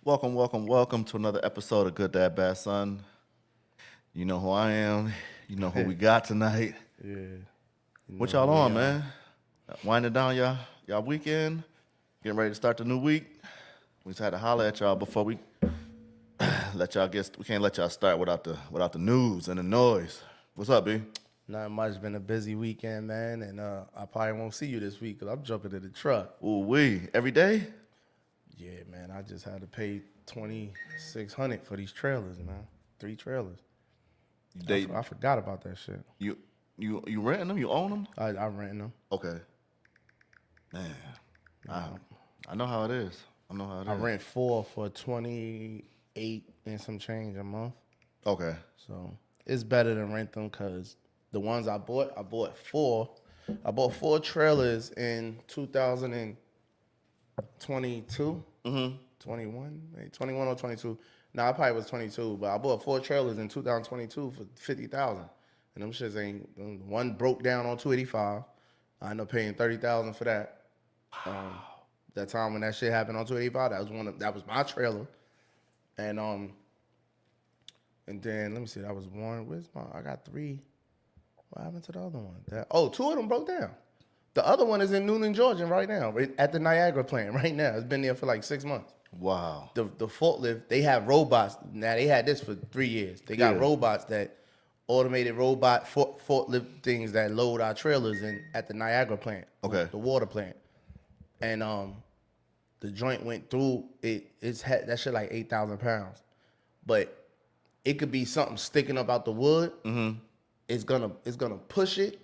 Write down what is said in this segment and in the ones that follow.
Welcome to another episode of Good Dad Bad Son. You know who I am. You know who we got tonight. Yeah. You What know y'all who we on, are. man? Winding down y'all weekend. Getting ready to start the new week. We just had to holler at y'all before we let y'all get. We can't let y'all start without the news and the noise. What's up, B? Not much. Been a busy weekend, man, and I probably won't see you this week because I'm jumping in the truck. Ooh, every day. Yeah, man. I just had to pay $2,600 for these trailers, man. 3 trailers. They I forgot about that shit. you renting them? You own them? I'm renting them. Okay. Man, I know how it is. I know how it I is. rent 4 for 28 and some change a month. Okay. So it's better than rent them because the ones I bought 4. I bought 4 trailers in 2022. 21, maybe 21 or 22. No, I probably was 22, but I bought 4 trailers in 2022 for 50,000, and them shits ain't. One broke down on 285. I ended up paying 30,000 for that. That time when that shit happened on 285, that was my trailer, and then let me see, that was one. I got 3. What happened to the other one? 2 of them broke down. The other one is in Newnan, Georgia, right now, at the Niagara plant right now. It's been there for like 6 months. Wow. The forklift, they have robots. Now, they had this for 3 years. They got Yeah. robots automated robot forklift things that load our trailers in at the Niagara plant, Okay. the water plant. And the joint went through it. That shit like 8,000 pounds, but it could be something sticking up out the wood. It's gonna push it,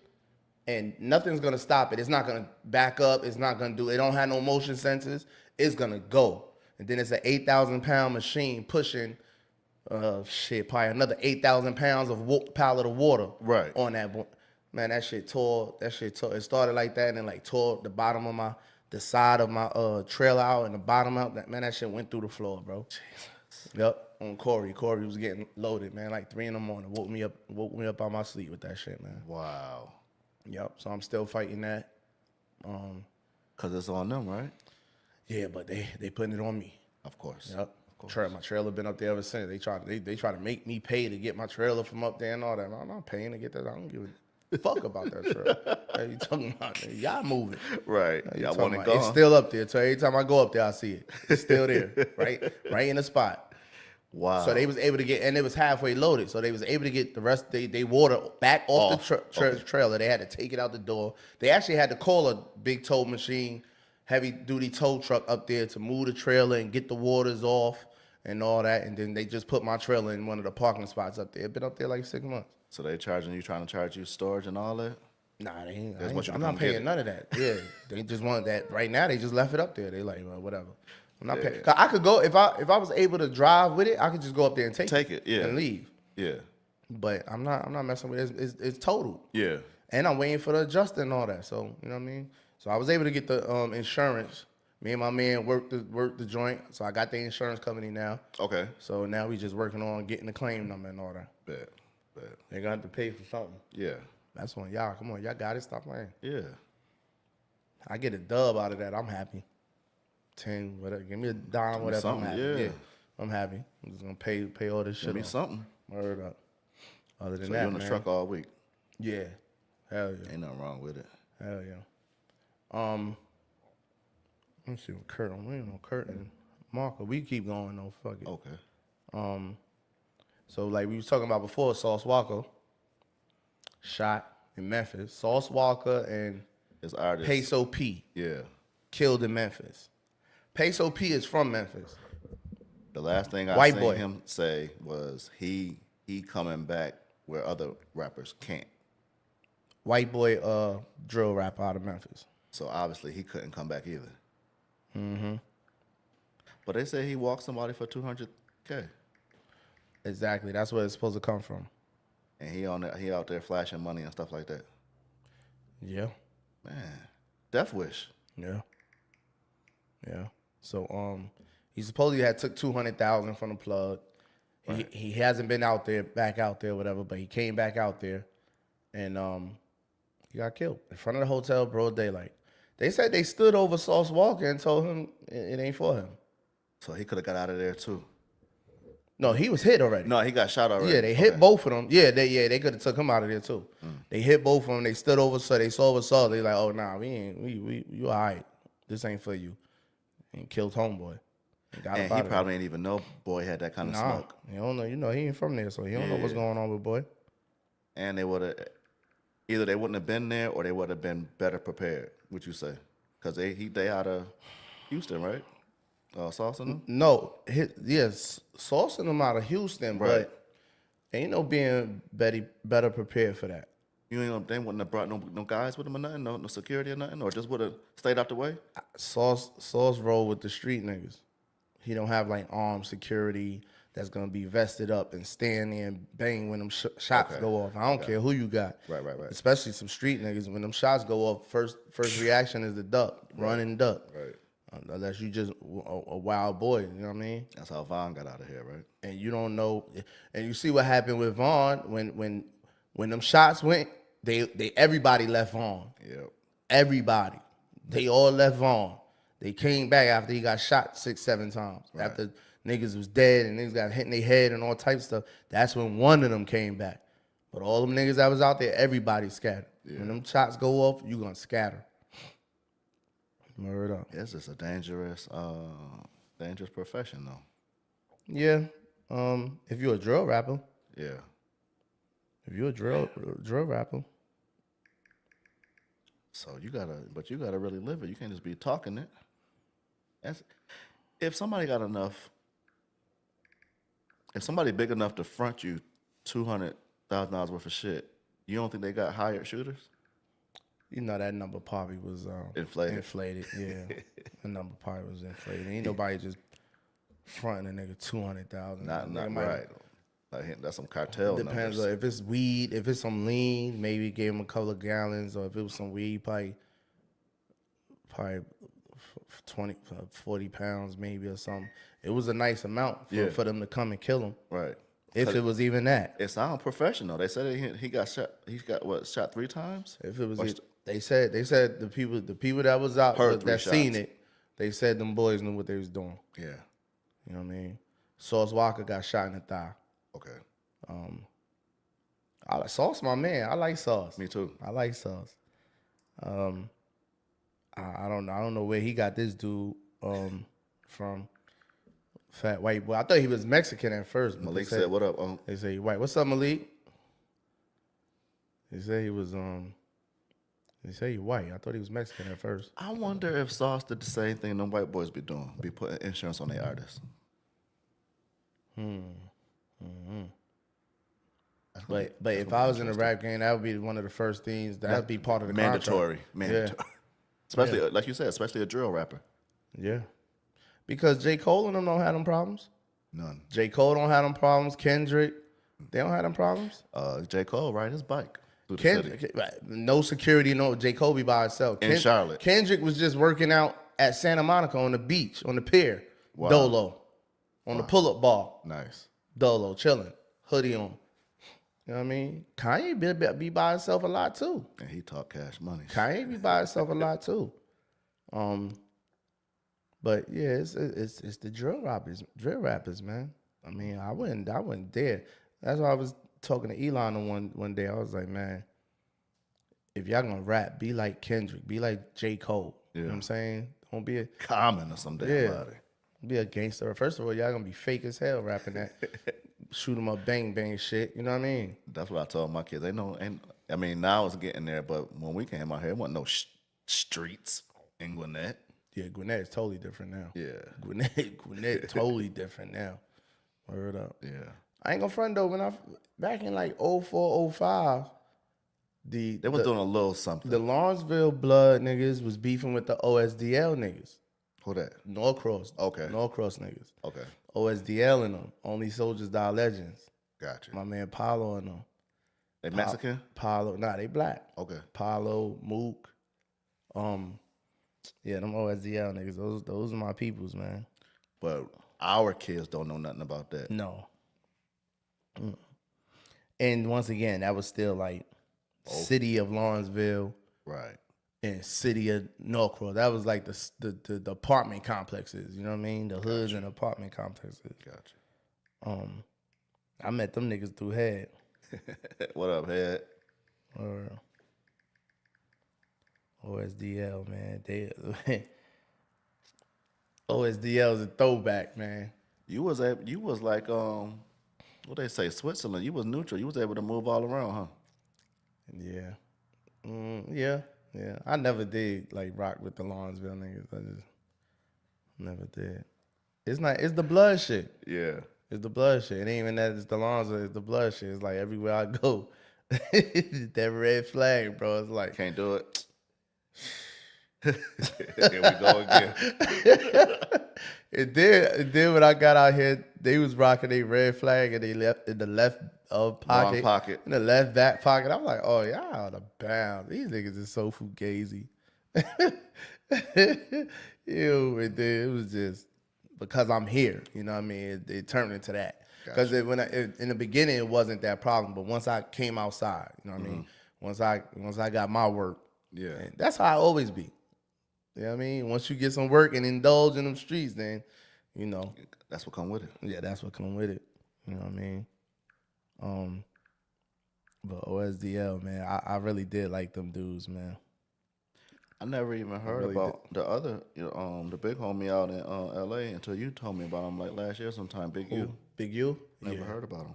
and nothing's gonna stop it. It's not gonna back up. It's not gonna do. It don't have no motion sensors. It's gonna go, and then it's an 8,000 pound machine pushing, probably another 8,000 pounds of pallet of water Right. on that. Man, that shit tore. It started like that, and then like tore the bottom of the side of my trailer out and the bottom out. That shit went through the floor, bro. Jesus. Yep. On Corey. Corey was getting loaded, man, like 3 in the morning. Woke me up out my sleep with that shit, man. Wow. Yep. So I'm still fighting that. Cause it's on them, right? Yeah, but they putting it on me. Of course. Yep. My trailer been up there ever since. They try to make me pay to get my trailer from up there and all that. I'm not paying to get that. I don't give a fuck about that trailer. Hey, you talking about? Y'all moving. Right. You Y'all talking want it about- gone. It's still up there. So every time I go up there, I see it. It's still there, right in the spot. Wow. So they was able to get, and it was halfway loaded. So they was able to get the rest. They water back off the trailer. They had to take it out the door. They actually had to call a big tow machine, heavy duty tow truck up there to move the trailer and get the waters off and all that. And then they just put my trailer in one of the parking spots up there. It been up there like 6 months. So they trying to charge you storage and all that? Nah, they ain't. That's what you I'm come not get paying it. none of that. Yeah, they just want that right now. They just left it up there. They like, well, whatever. I'm not Yeah. paying. 'Cause I could go if I was able to drive with it. I could just go up there and take it, yeah. and leave. Yeah. But I'm not messing with it. It's total. Yeah. And I'm waiting for the adjuster and all that. So you know what I mean. So I was able to get the insurance. Me and my man worked the joint. So I got the insurance company now. Okay. So now we just working on getting the claim number and all that. Bet. They gonna have to pay for something. Yeah. That's on y'all. Come on, y'all got it. Stop playing. Yeah. I get a dub out of that. I'm happy. 10, whatever. Give me a dime, whatever. I'm something, happy. yeah. I'm happy. I'm just gonna pay all this shit. Give me off. something. Word up. Other than So that, you're in the man. truck all week. Yeah. Hell yeah. Ain't nothing wrong with it. Hell yeah. Let's see what Kurt. We ain't no Kurt and Marco. We keep going though. Fuck it. Okay. So like we was talking about before, Sauce Walker shot in Memphis. Sauce Walker and It's artists. Peso P Yeah. killed in Memphis. Peso P is from Memphis. The last thing I White seen boy. him say was he coming back where other rappers can't. White boy drill rapper out of Memphis. So obviously he couldn't come back either. But they say he walked somebody for $200K, Exactly. That's where it's supposed to come from. and he out there flashing money and stuff like that. Yeah. Man, Death Wish. Yeah. Yeah. So he supposedly had took 200,000 from the plug. He hasn't been back out there, whatever, but he came back out there and he got killed in front of the hotel, broad daylight. They said they stood over Sauce Walker and told him it ain't for him. So he could have got out of there too. No, he was hit already. No, he got shot already. Yeah, they hit both of them. Yeah, they could have took him out of there too. They hit both of them. They stood over, so they saw us all. They like, oh nah, you all right. This ain't for you. And killed homeboy. Got And he probably ain't even know boy had that kind of nah. smoke. He don't know. You know, he ain't from there, so he don't know what's going on with boy. And they would have either they wouldn't have been there or they would have been better prepared. What you say? Because they out of Houston, right? Sauce in them? No, yes, saucing them out of Houston, Right. but ain't no being better prepared for that. You ain't know they wouldn't have brought no guys with them or nothing, no security or nothing, or just would have stayed out the way. Sauce roll with the street niggas. He don't have like armed security that's gonna be vested up and stand there and bang when them shots Okay. go off. I don't care who you got. Right. Especially some street niggas. When them shots go off, first reaction is to duck, run and duck. Right. Unless you just a wild boy, you know what I mean? That's how Vaughn got out of here, right? And you don't know. And you see what happened with Vaughn when them shots went. They everybody left Vaughn. Yep. Everybody. They all left Vaughn. They came back after he got shot 6-7 times. Right. After niggas was dead and niggas got hit in their head and all types of stuff. That's when one of them came back. But all them niggas that was out there, everybody scattered. Yeah. When them shots go off, you gonna scatter. Word up. It's just a dangerous profession, though. Yeah. If you're a drill rapper, Yeah. if you're a drill rapper, So you gotta really live it. You can't just be talking it. If somebody big enough to front you $200,000 worth of shit, you don't think they got hired shooters? you know that number probably was Inflated. yeah, the number probably was inflated. Ain't nobody just fronting a nigga 200,000. Not right. Like, that's some cartel Depends numbers. on if it's weed, if it's some lean, maybe give him a couple of gallons, or if it was some weed, probably 20, 40 pounds maybe or something. It was a nice amount for them to come and kill him. Right. If it was even that. It sounds professional. They said he got shot. He got shot 3 times. If it was, they said the people that was out Heard that 3 seen shots. it, they said them boys knew what they was doing. Yeah. You know what I mean? Sauce Walker got shot in the thigh. Okay. Sauce, my man. I like Sauce. Me too. I like Sauce. I don't know where he got this dude from. Fat white boy. I thought he was Mexican at first. But Malik said, "What up?" They say he white. What's up, Malik? They said he was They say he white. I thought he was Mexican at first. I wonder if Sauce did the same thing them white boys be doing, be putting insurance on their artists. But if I was in the rap game, that would be one of the first things. That would be part of the mandatory. contract. Mandatory. Especially like you said, especially a drill rapper. Yeah. Because J. Cole and them don't have them problems. None. J. Cole don't have them problems. Kendrick, they don't have them problems. J. Cole ride his bike through the city. Kendrick, no security, no J. Cole be by himself. In Charlotte. Kendrick was just working out at Santa Monica on the beach, on the pier. Wow. Dolo. On the pull-up bar. Nice. Dolo, chilling. Hoodie on. You know what I mean? Kanye be by himself a lot too. And he talk cash money. Kanye be by himself a lot too. But yeah, it's the drill rappers, man. I mean, I wouldn't dare. That's why I was talking to Elon one day. I was like, man, if y'all gonna rap, be like Kendrick, be like J. Cole. You know what I'm saying? Don't be a Common or some damn body. be a gangster. First of all, y'all gonna be fake as hell rapping that. Shoot 'em up, bang bang shit. You know what I mean? That's what I told my kids. They know, and I mean now it's getting there, but when we came out here, it wasn't no streets in Gwinnett. Yeah, Gwinnett is totally different now. Yeah. Gwinnett totally different now. Word up. Yeah. I ain't gonna front though. Back in like 04, 05, They was doing a little something. the Lawrenceville blood niggas was beefing with the OSDL niggas. Who that? Norcross. Okay. Norcross niggas. Okay. OSDL and them. Only Soldiers Die Legends. Gotcha. My man Paulo and them. They Mexican? Paulo, nah, they black. Okay. Paulo, Mook. Yeah, them OSDL niggas. Those are my peoples, man. But our kids don't know nothing about that. No. And once again, that was still like city of Lawrenceville. Right. in city of Norcross. That was like the apartment complexes. You know what I mean? The hoods and apartment complexes. Gotcha. I met them niggas through Head. What up, head? Or OSDL, man. They OSDL is a throwback, man. You was like what they say, Switzerland. You was neutral. You was able to move all around, huh? Yeah. Yeah. I never did like rock with the Lawrenceville niggas. I just never did. It's the blood shit. Yeah. It's the blood shit. It ain't even that it's the Lawrenceville, it's the blood shit. It's like everywhere I go. That red flag, bro. It's like Can't do it. Here we go again. it did when I got out here, they was rocking a red flag and they left in the left pocket. Wrong pocket. In the left back pocket. I'm like, oh, y'all out of bounds. These niggas is so fugazi. Ew, it was just because I'm here. You know what I mean? It turned into that. Because in the beginning, it wasn't that problem. But once I came outside, you know what I mean? Once I got my work, Yeah. and that's how I always be. You know what I mean? Once you get some work and indulge in them streets, then, you know. That's what come with it. Yeah, that's what come with it. You know what I mean? But OSDL, man, I really did like them dudes, man. I never even heard really about the other, the big homie out in L.A. until you told me about him like last year sometime. Big U. Big U? Never Yeah. heard about him.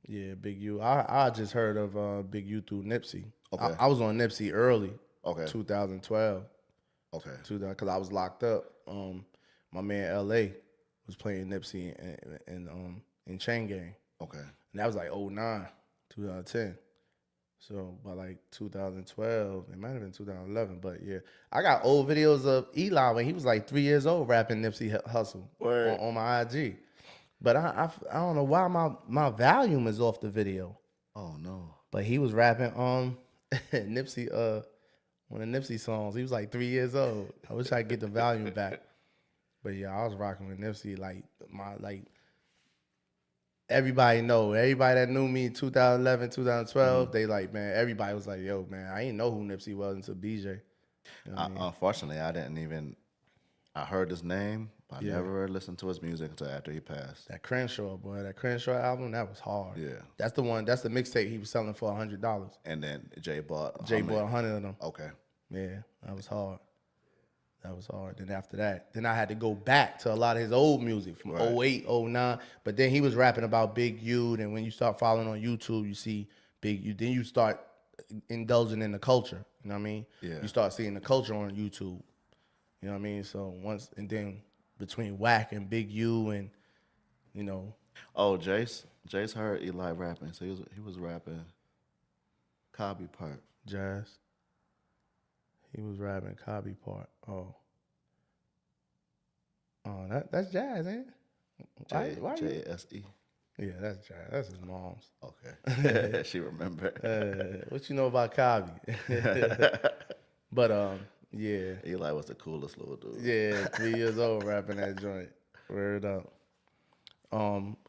Yeah, Big U. I just heard of Big U through Nipsey. Okay. I was on Nipsey early, Okay. 2012. Okay. Because I was locked up. My man L.A. was playing Nipsey in Chain Gang. Okay. And that was like 09, 2010. So by like 2012, it might have been 2011, but yeah. I got old videos of Eli when he was like 3 years old rapping Nipsey Hussle on my IG. But I don't know why my volume is off the video. Oh no. But he was rapping Nipsey, one of Nipsey songs. He was like 3 years old. I wish I could get the volume back. But yeah, I was rocking with Nipsey everybody that knew me in 2011, 2012, they like, man, everybody was like, yo, man, I didn't know who Nipsey was until BJ. You know what I mean? Unfortunately, I heard his name, but I never listened to his music until after he passed. That Crenshaw album, that was hard. Yeah. That's the mixtape he was selling for $100. And then Jay bought. Jay bought 100 of them. Okay. Yeah, that was hard. Then after that, I had to go back to a lot of his old music from 08, 09. But then he was rapping about Big U. And when you start following on YouTube, you see Big U. Then you start indulging in the culture. You know what I mean? Yeah. You start seeing the culture on YouTube. You know what I mean? So then between Whack and Big U and, you know. Oh, Jace heard Eli rapping, so he was rapping Cobby part. Jazz. He was rapping Cobby part. Oh, that's Jazz, ain't it? Why J-S-E. Yeah, that's Jazz. That's his mom's. Okay. She remembered. What you know about Cobby? But yeah. Eli was the coolest little dude. Yeah, 3 years old rapping that joint. Word up.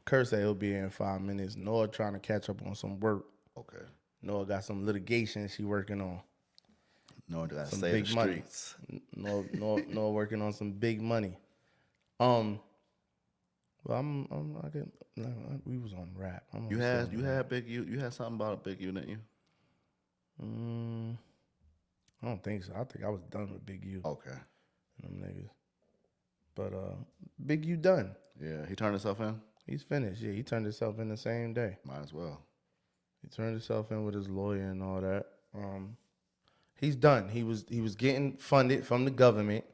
Kurt said he'll be here in 5 minutes. Noah trying to catch up on some work. Okay. Noah got some litigation she working on. No one got to Some save big the money. streets. Noah working on some big money. Well, we was on rap. You had Big U. You had something about Big U, didn't you? I don't think so. I think I was done with Big U. Okay. Them niggas. But Big U done. Yeah, he turned himself in. He's finished. Yeah, he turned himself in the same day. Might as well. He turned himself in with his lawyer and all that. He's done. He was getting funded from the government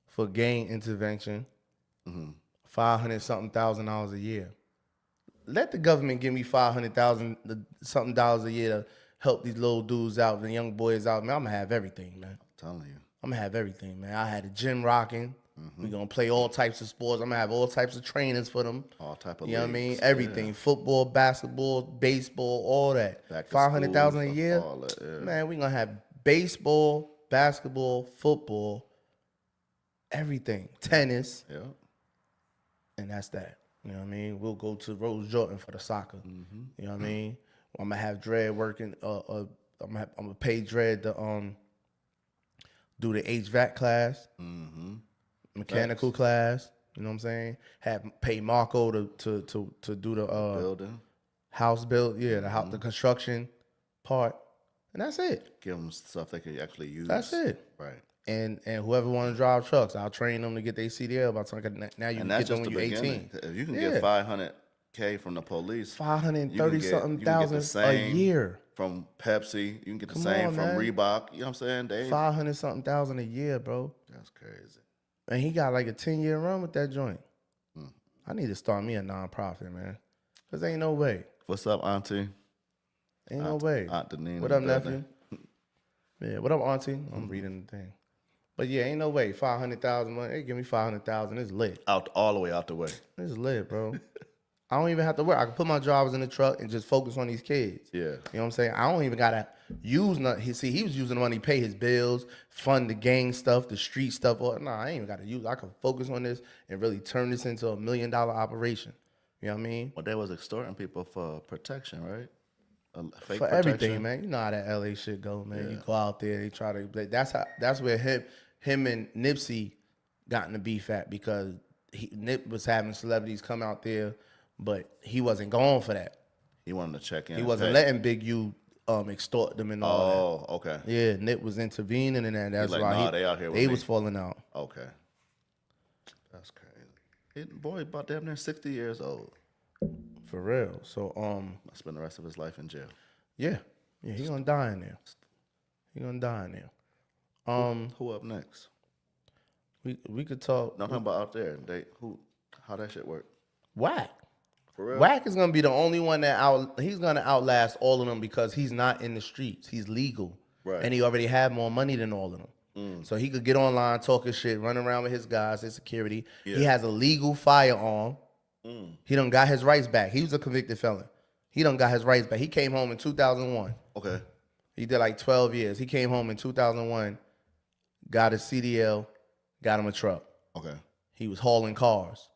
for gang intervention, $500-something a year. Let the government give me $500,000 something a year to help these little dudes out, the young boys out. Man, I'm gonna have everything, man. I'm telling you. I'm gonna have everything, man. I had a gym rocking. We gonna play all types of sports. I'm gonna have all types of trainers for them. All type of You know what I mean? leagues. Everything. Yeah. Football, basketball, baseball, all that. Back to 500,000 a school, year. all that, yeah. Man, we gonna have baseball, basketball, football, everything. Tennis. Yeah. And that's that. You know what I mean? We'll go to Rose Jordan for the soccer. You know what I mean? I'm gonna have Dredd working. I'm gonna pay Dredd do the HVAC class, Mm-hmm. mechanical class. You know what I'm saying? Pay Marco to do the Building. house build, the construction part, and that's it. Give them stuff they could actually use. That's it. Right. And whoever want to drive trucks, I'll train them to get their CDL. By the time now you And can that's get them just when the you're beginning. 18. If you can Yeah. get $500K from the police, 530 something you can get the thousand a same year. from Pepsi. You can get the Come same on, from man. Reebok. You know what I'm saying? 500 something thousand a year, bro. That's crazy. And he got like a 10-year run with that joint. Hmm. I need to start me a nonprofit, man. Cause ain't no way. What's up, Auntie? Ain't no way. Aunt Deneen. What up, nephew? Yeah, what up, auntie? I'm reading the thing. But yeah, ain't no way. 500,000 money. Hey, give me 500,000. It's lit. Out all the way out the way. It's lit, bro. I don't even have to work. I can put my drivers in the truck and just focus on these kids. Yeah. You know what I'm saying? I don't even gotta use nothing. He was using the money to pay his bills, fund the gang stuff, the street stuff. Nah, I ain't even gotta use. I can focus on this and really turn this into $1 million operation. You know what I mean? Well, they was extorting people for protection, right? Fake For protection. everything, man. You know how that LA shit go, man. Yeah. You go out there, they try to. That's where him and Nipsey got in the beef at, because Nip was having celebrities come out there, but he wasn't going for that. He wanted to check in. He and wasn't pay. letting Big U extort them and all Oh, okay. that. Yeah, Nip was intervening, and then that's like, why nah, they out here with they me. was falling out. Okay. That's crazy. Boy, about damn near 60 years old. For real. So I spend the rest of his life in jail. yeah, he gonna die in there. He gonna die in there. Who up next? We could talk. No, I'm talking about out there. How that shit work? Whack. For real? Wack is gonna be the only one he's gonna outlast all of them, because he's not in the streets. He's legal. Right. And he already had more money than all of them. So he could get online, talking shit, run around with his guys, his security. Yeah. He has a legal firearm. He done got his rights back. He was a convicted felon. He done got his rights back. He came home in 2001. Okay. He did like 12 years. He came home in 2001, got his CDL, got him a truck. Okay. He was hauling cars.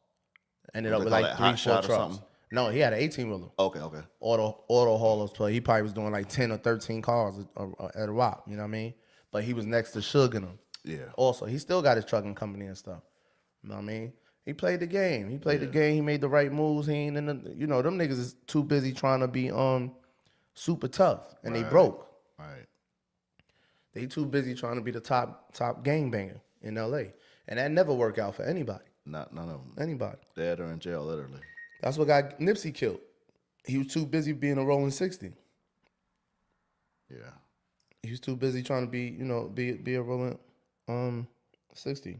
Ended up What with they call like that, 3, hot 4 shot or trucks. something? No, he had an 18-wheeler. Okay. Auto haulers play. He probably was doing like 10 or 13 cars at a rock, you know what I mean? But he was next to Suge and him. Yeah. Also, he still got his trucking company and stuff. You know what I mean? He played the game. He played the game. He made the right moves. He ain't in the, them niggas is too busy trying to be super tough, and they broke. Right. They too busy trying to be the top gangbanger in LA, and that never worked out for anybody. None of them. Anybody. Dead or in jail, literally. That's what got Nipsey killed. He was too busy being a rolling 60. Yeah. He was too busy trying to be a rolling 60.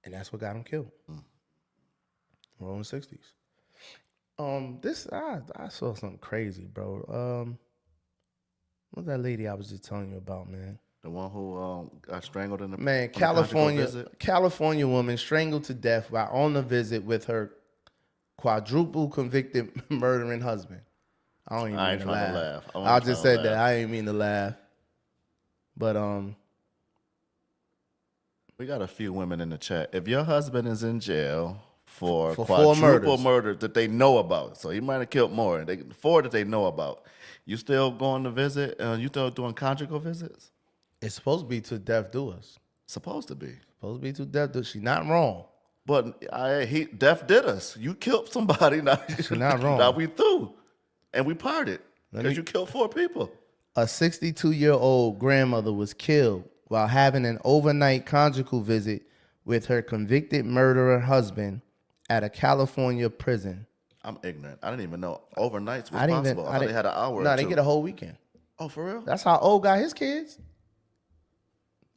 And that's what got him killed. Rolling 60s. I saw something crazy, bro. What's that lady I was just telling you about, man? The one who got strangled in the Man, on the conjugal visit? California woman strangled to death while on the visit with her quadruple convicted murdering husband. I don't even I mean ain't to trying to laugh. laugh. I just said that. I ain't mean to laugh. But we got a few women in the chat. If your husband is in jail for 4 quadruple murders. murder that they know about, so he might have killed more. 4 that they know about. You still going to visit? You still doing conjugal visits? it's supposed to be to death do us. Supposed to be. Supposed to be to death do. She's not wrong. But death did us. You killed somebody. Now, not wrong. Now we through. And we parted. Let Because me- you killed 4 people. A 62-year-old grandmother was killed while having an overnight conjugal visit with her convicted murderer husband at a California prison. I'm ignorant. I didn't even know overnights was I didn't possible. I thought they had an hour No, or they two. get a whole weekend. Oh, for real? That's how old got his kids.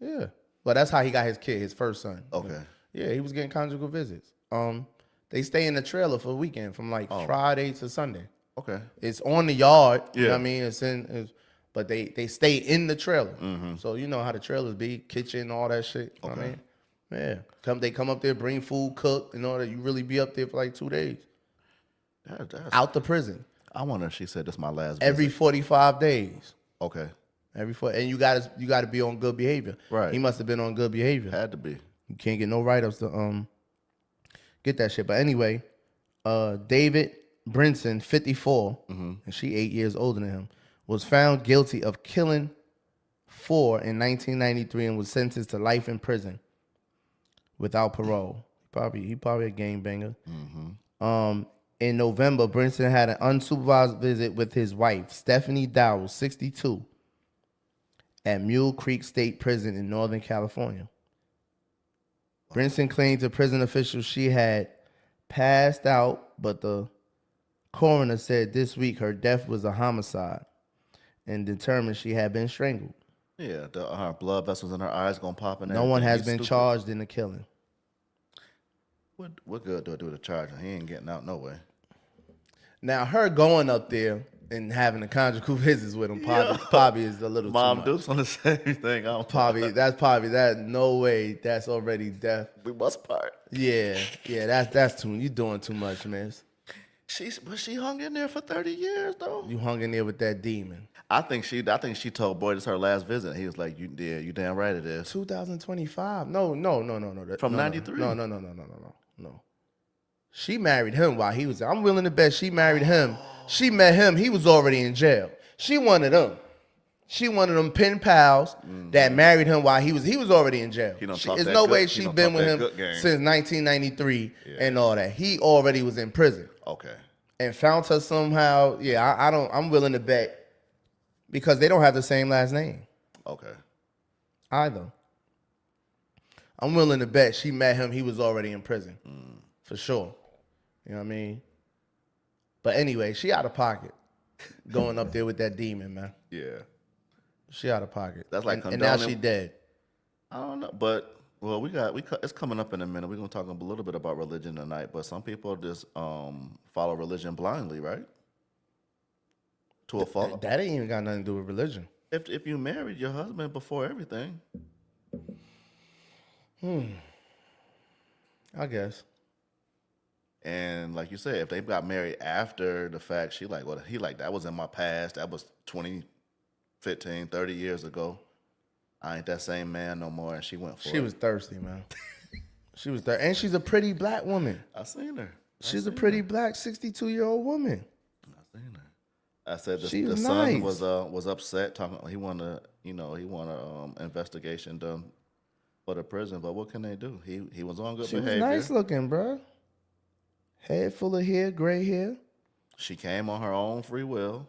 Yeah. Well, that's how he got his kid, his first son. Okay. Yeah, he was getting conjugal visits. They stay in the trailer for a weekend from like Friday to Sunday. Okay. It's on the yard. You know Yeah. what I mean? But they stay in the trailer. So you know how the trailers be, kitchen, all that shit. You know what I mean? Yeah. They come up there, bring food, cook, and all that. You really be up there for like 2 days. That's, Out the prison. I wonder if she said this is my last Every visit. 45 days. Okay. And you gotta be on good behavior. Right. He must have been on good behavior. Had to be. You can't get no write-ups to get that shit. But anyway, David Brinson, 54, and she 8 years older than him, was found guilty of killing in 1993 and was sentenced to life in prison without parole. He probably a gangbanger. In November, Brinson had an unsupervised visit with his wife, Stephanie Dowell, 62, at Mule Creek State Prison in Northern California. Brinson claimed to prison officials she had passed out, but the coroner said this week her death was a homicide and determined she had been strangled. Yeah, her blood vessels in her eyes gonna pop and No one everything. has He's been stupid. charged in the killing. What good do I do to charge him? He ain't getting out no way. Now, her going up there and having a conjugal visits with him probably is a little Mom too much. Duke's on the same thing. That's probably that. No way. That's already death. We must part. Yeah. That's too. You doing too much, man. But she hung in there for 30 years though. You hung in there with that demon. I think she told Boy this her last visit. He was like, you damn right it is. 2025. No. From 93? No. She married him while he was. I'm willing to bet she married him. She met him. He was already in jail. She wanted him. She one of them pen pals that married him while he was already in jail. There's no way she's been with him since 1993 and all that. He already was in prison. Okay. And found her somehow. Yeah, I'm willing to bet because they don't have the same last name Okay. either. I'm willing to bet she met him. He was already in prison for sure. You know what I mean? But anyway, she out of pocket going up there with that demon, man. Yeah. She out of pocket. That's like and now condoning- she dead. I don't know, but well, it's coming up in a minute. We're gonna talk a little bit about religion tonight. But some people just follow religion blindly, right? To a fault. That ain't even got nothing to do with religion. If you married your husband before everything, I guess. and like you said, if they got married after the fact, she like, well, he like that was in my past. That was 20, 15, 30 years ago. I ain't that same man no more. And she went for it. She was thirsty, man. She was thirsty. And she's a pretty black woman. I seen her. She's a pretty black 62-year-old woman. I seen her. I said She the was son nice. was upset, talking. He wanted investigation done for the prison. But what can they do? He was on good She was behavior. nice looking, bro. Head full of hair, gray hair. She came on her own free will.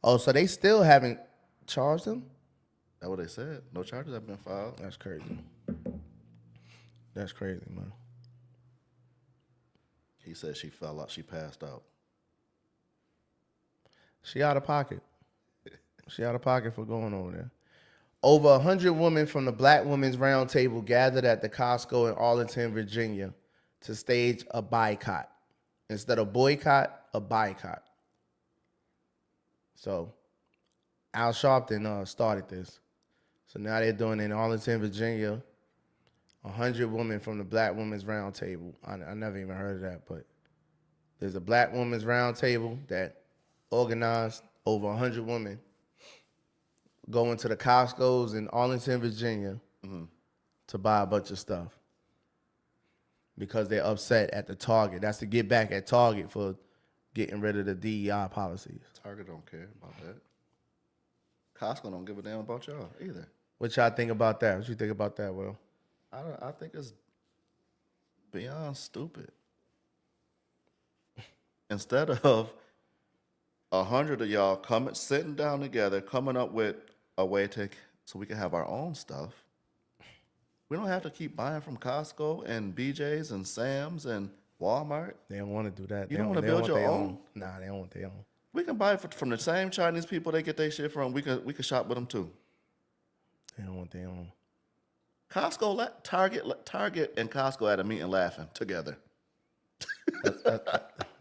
Oh, so they still haven't charged him? That's what they said. No charges have been filed. That's crazy. That's crazy, man. He said she fell out. She passed out. She out of pocket. She out of pocket for going over there. Over 100 women from the Black Women's Round Table gathered at the Costco in Arlington, Virginia to stage a boycott. Instead of boycott, a boycott. So Al Sharpton started this. So now they're doing it in Arlington, Virginia. 100 women from the Black Women's Round Table. I never even heard of that, but there's a Black Women's Round Table that organized over 100 women going to the Costco's in Arlington, Virginia to buy a bunch of stuff because they're upset at the Target. That's to get back at Target for getting rid of the DEI policies. Target don't care about that. Costco don't give a damn about y'all either. What y'all think about that? What you think about that, Will? I think it's beyond stupid. Instead of 100 of y'all sitting down together, coming up with a way so we can have our own stuff. We don't have to keep buying from Costco and BJ's and Sam's and Walmart. They don't want to do that. You don't want to build your own? Nah, they don't want their own. We can buy it from the same Chinese people they get their shit from. We can shop with them too. They don't want their own. Costco, Target, and Costco at a meeting laughing together.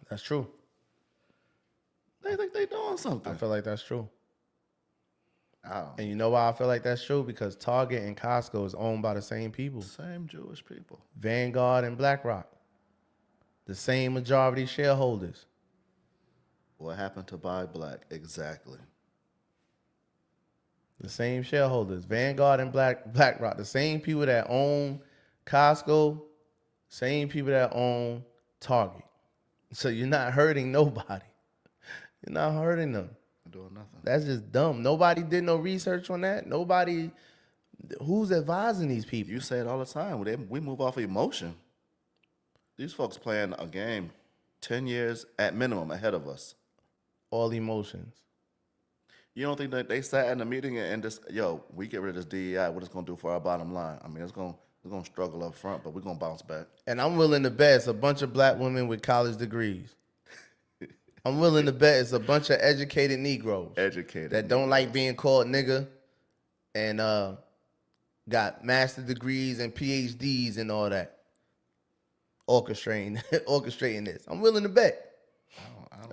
That's true. They think they doing something. I feel like that's true. Oh, And you know why I feel like that's true? Because Target and Costco is owned by the same people. same Jewish people. Vanguard and BlackRock. The same majority shareholders. What happened to Buy Black? Exactly. The same shareholders. Vanguard and BlackRock. The same people that own Costco. Same people that own Target. So you're not hurting nobody. You're not hurting them. doing nothing. That's just dumb. Nobody did no research on that. Nobody. Who's advising these people? You say it all the time. We move off of emotion. These folks playing a game 10 years at minimum ahead of us. All emotions. You don't think that they sat in a meeting and just, yo, we get rid of this DEI, what it's going to do for our bottom line? I mean, it's going to struggle up front, but we're going to bounce back. And I'm willing to bet it's a bunch of black women with college degrees. I'm willing to bet it's a bunch of educated Negroes. Educated. That don't like being called nigga and got master degrees and PhDs and all that. Orchestrating this. I'm willing to bet.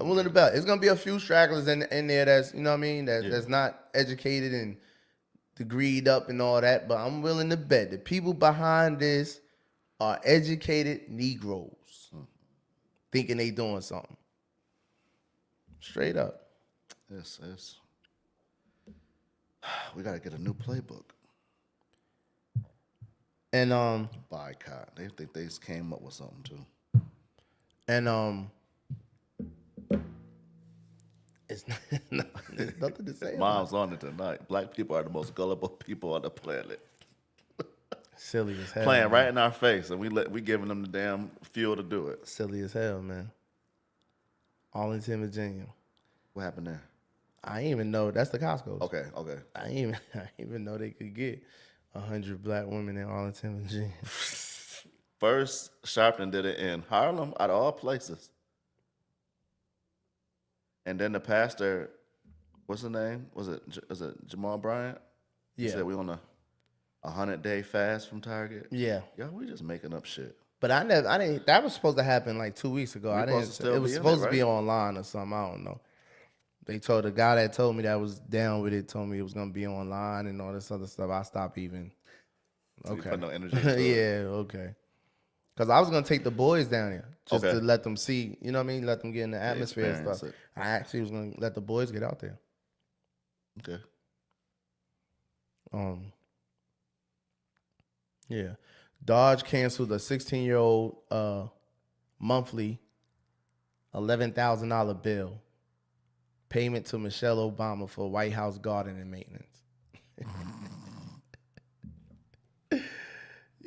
I'm willing to bet. It's gonna be a few stragglers in there that's, you know what I mean, that's not educated and degreed up and all that, but I'm willing to bet the people behind this are educated Negroes thinking they doing something. Straight up. Yes. We got to get a new playbook. And Boycott. They think they just came up with something too. and it's nothing to say. Mom's on it tonight. Black people are the most gullible people on the planet. Silly as hell. Playing man. right in our face, and we giving them the damn fuel to do it. Silly as hell, man. Arlington, Virginia. What happened there? I didn't even know that's the Costco. Okay. I didn't even know they could get 100 black women in Arlington, Virginia. First, Sharpton did it in Harlem, out of all places. And then the pastor, what's his name? Was it Jamal Bryant? He Yeah. said we on a 100-day fast from Target. Yeah. Yo, we just making up shit. But I didn't. That was supposed to happen like 2 weeks ago. I supposed to didn't. still It was be in supposed it, to be right? online or something. I don't know. They told the guy that told me that was down with it. Told me it was gonna be online and all this other stuff. I stopped even. So you Okay. put no energy into it. Yeah. Okay. Because I was gonna take the boys down there just Okay. to let them see. You know what I mean? Let them get in the atmosphere and experience stuff. it. I actually was gonna let the boys get out there. Okay. Yeah. Dodge canceled a 16-year-old monthly $11,000 bill payment to Michelle Obama for White House gardening maintenance.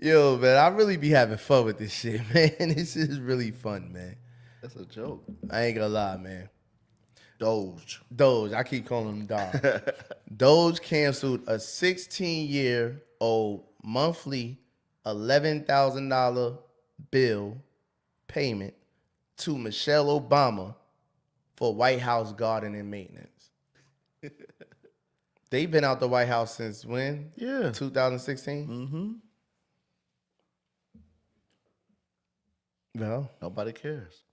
Yo, man, I really be having fun with this shit, man. This is really fun, man. That's a joke. I ain't gonna lie, man. Doge. Doge, I keep calling him Dodge. Doge canceled a 16-year-old monthly $11,000 bill payment to Michelle Obama for White House gardening maintenance. They've been out the White House since when? Yeah. 2016? Mm-hmm. Well, Nobody cares.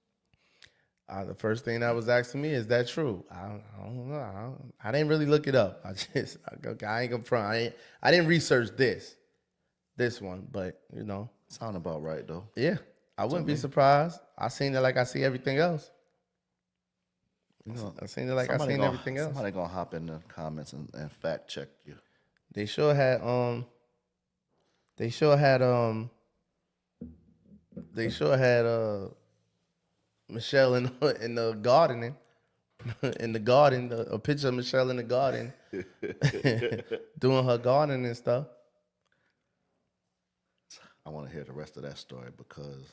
the first thing that was asked to me is that true? I don't know. I didn't really look it up. I ain't gonna front. I didn't research this one, but you know, Sound about right though. yeah, I wouldn't be surprised. I seen it like I see everything else. You know, I seen it like I somebody seen gonna- everything else. Somebody gonna hop in the comments and fact check you. They sure had Michelle in the gardening. In the garden, a picture of Michelle in the garden doing her gardening and stuff. I want to hear the rest of that story because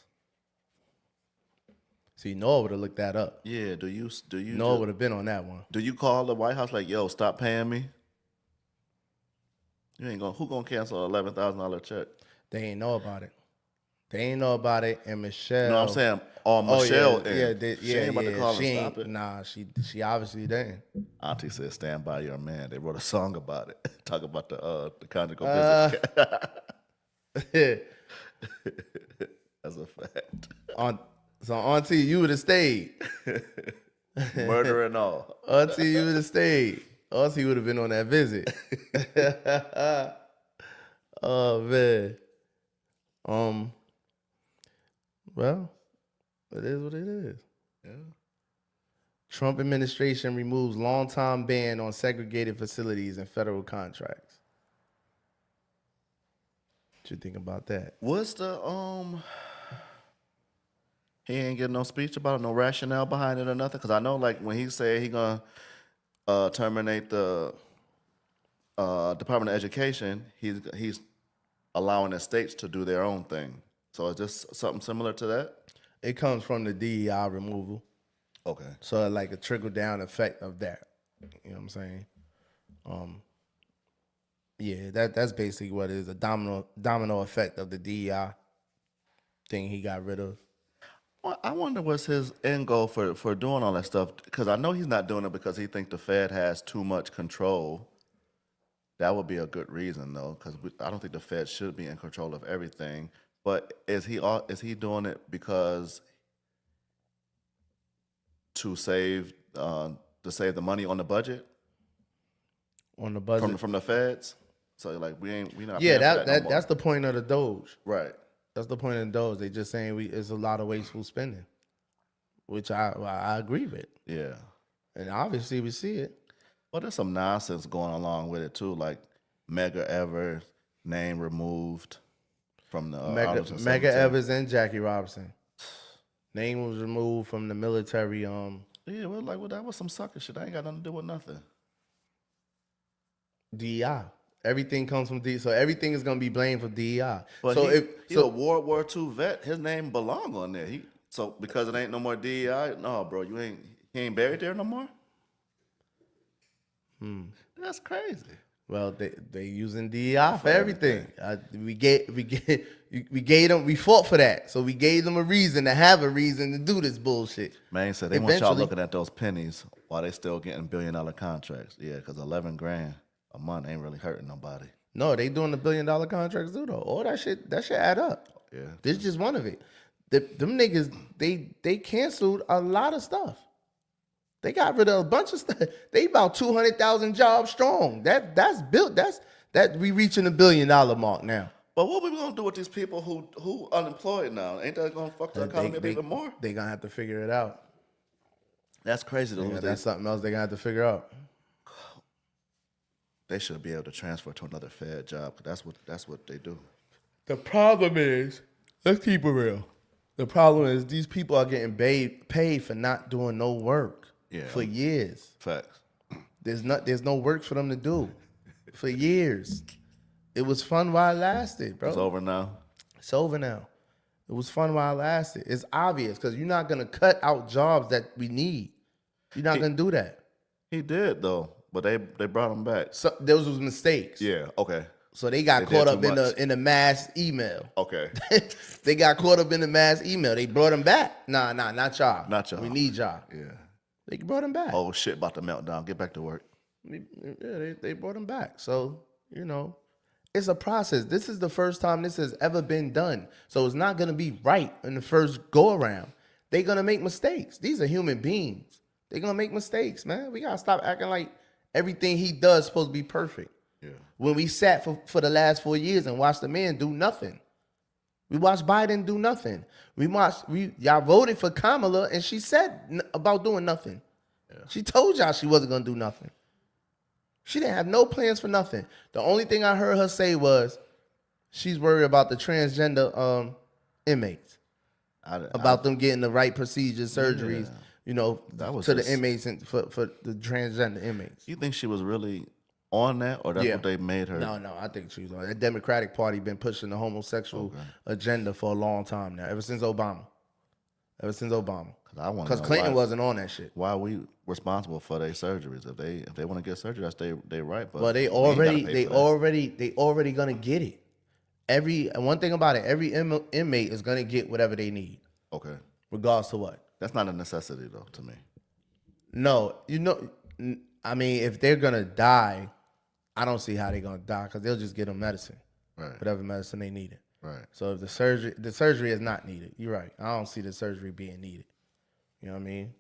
See, Noah would have looked that up. yeah, do you Noah would have been on that one. do you call the White House like, yo, stop paying me? You ain't gonna who gonna cancel an $11,000 check? They ain't know about it. And Michelle. You know what I'm saying? On Oh, Michelle, yeah, she ain't about to call she and stop ain't. it. Nah, she obviously didn't. Auntie said, "Stand by your man." They wrote a song about it. Talk about the conjugal visit. That's a fact. So Auntie, you would have stayed. Murder and all. Auntie, you would have stayed. Auntie would have been on that visit. Oh man. Well, it is what it is. Yeah. Trump administration removes long-time ban on segregated facilities and federal contracts. What you think about that? What's the He ain't getting no speech about it, no rationale behind it or nothing. Cause I know, like when he said he gonna terminate the Department of Education, he's allowing the states to do their own thing. So is this something similar to that? It comes from the DEI removal. Okay. So like a trickle down effect of that. You know what I'm saying? Yeah, that's basically what it is, a domino effect of the DEI thing he got rid of. Well, I wonder what's his end goal for doing all that stuff. Because I know he's not doing it because he thinks the Fed has too much control. That would be a good reason, though, because I don't think the Fed should be in control of everything. But is he doing it because to save the money on the budget On the budget. from the Feds? So like we not Yeah, paying for that no more. that's the point of the Doge. Right. That's the point of the Doge. They just saying it's a lot of wasteful spending, which I agree with, Yeah. and obviously we see it. Well, there's some nonsense going along with it too, like Medgar Evers name removed from the Arlington Medgar Cemetery. Evers and Jackie Robinson name was removed from the military. Yeah, well, that was some sucker shit. I ain't got nothing to do with nothing. DEI. Everything comes from DEI, so everything is gonna be blamed for DEI. But so he's a World War II vet. His name belong on there. So because it ain't no more DEI, no, bro, he ain't buried there no more. That's crazy. well, they using DEI for everything. We gave them. We fought for that, so we gave them a reason to have a reason to do this bullshit. Man said they want y'all Eventually- looking at those pennies while they still getting $1 billion contracts. Yeah, because $11,000 a month ain't really hurting nobody. No, they doing the $1 billion contracts too, though. All that shit add up. Yeah. This is just one of it. Them niggas, they canceled a lot of stuff. They got rid of a bunch of stuff. They about 200,000 jobs strong. That's built. That we reaching $1 billion mark now. But what we gonna do with these people who unemployed now? Ain't that gonna fuck the economy up even more? They gonna have to figure it out. That's crazy to Yeah, lose. that's something else they gonna have to figure out. They should be able to transfer to another Fed job. 'Cause that's what they do. The problem is, let's keep it real. The problem is these people are getting paid for not doing no work for years. Facts. There's no work for them to do for years. It was fun while it lasted, bro. It's over now. It's over now. It was fun while it lasted. It's obvious because you're not gonna cut out jobs that we need. You're not gonna do that. He did though, but they brought him back. So those was mistakes. Yeah. Okay. So they got They caught did up too in much. the mass email. Okay. They got caught up in the mass email. They brought him back. Nah, not y'all. Not y'all. We need y'all. Yeah. They brought him back. Oh shit! About to melt down. Get back to work. Yeah, they brought him back. So, it's a process. This is the first time this has ever been done. So it's not gonna be right in the first go around. They're gonna make mistakes. These are human beings. They're gonna make mistakes, man. We gotta stop acting like everything he does is supposed to be perfect. Yeah. When we sat for the last 4 years and watched the man do nothing. We watched Biden do nothing. Y'all voted for Kamala and she said about doing nothing. Yeah. She told y'all she wasn't gonna do nothing. She didn't have no plans for nothing. The only thing I heard her say was she's worried about the transgender inmates. About them getting the right procedures, surgeries, That was to just- the inmates and for the transgender inmates. You think she was really on that, or that's Yeah. what they made her? No, I think she was on. The Democratic Party been pushing the homosexual agenda for a long time now, ever since Obama. Because Clinton wasn't on that shit. Why are we responsible for their surgeries? If they want to get surgery, that's they right. But Well, they we ain't gotta already pay for that. they already gonna get it. One thing about it, every inmate is gonna get whatever they need, Okay, regardless to what. that's not a necessity though to me. No, I mean, if they're gonna die, I don't see how they're gonna die because they'll just get them medicine, Right. whatever medicine they needed. Right. So if the surgery is not needed, you're right. I don't see the surgery being needed. You know what I mean?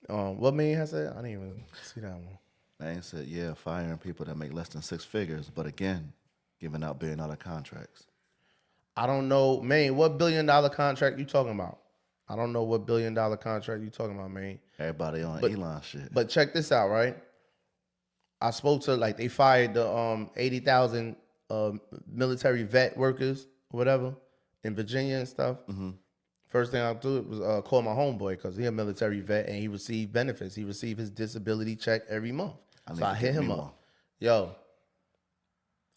What man has said? I didn't even see that one. They said, yeah, firing people that make less than 6 figures, but again, giving out $1 billion contracts. I don't know, man. What $1 billion contract you talking about? I don't know what $1 billion contract you talking about, man. Everybody on Elon shit. But check this out, right? I spoke to they fired the 80,000 military vet workers or whatever in Virginia and stuff First thing I do was call my homeboy because he a military vet and he received benefits. He received his disability check every month. So I hit him up. Yo,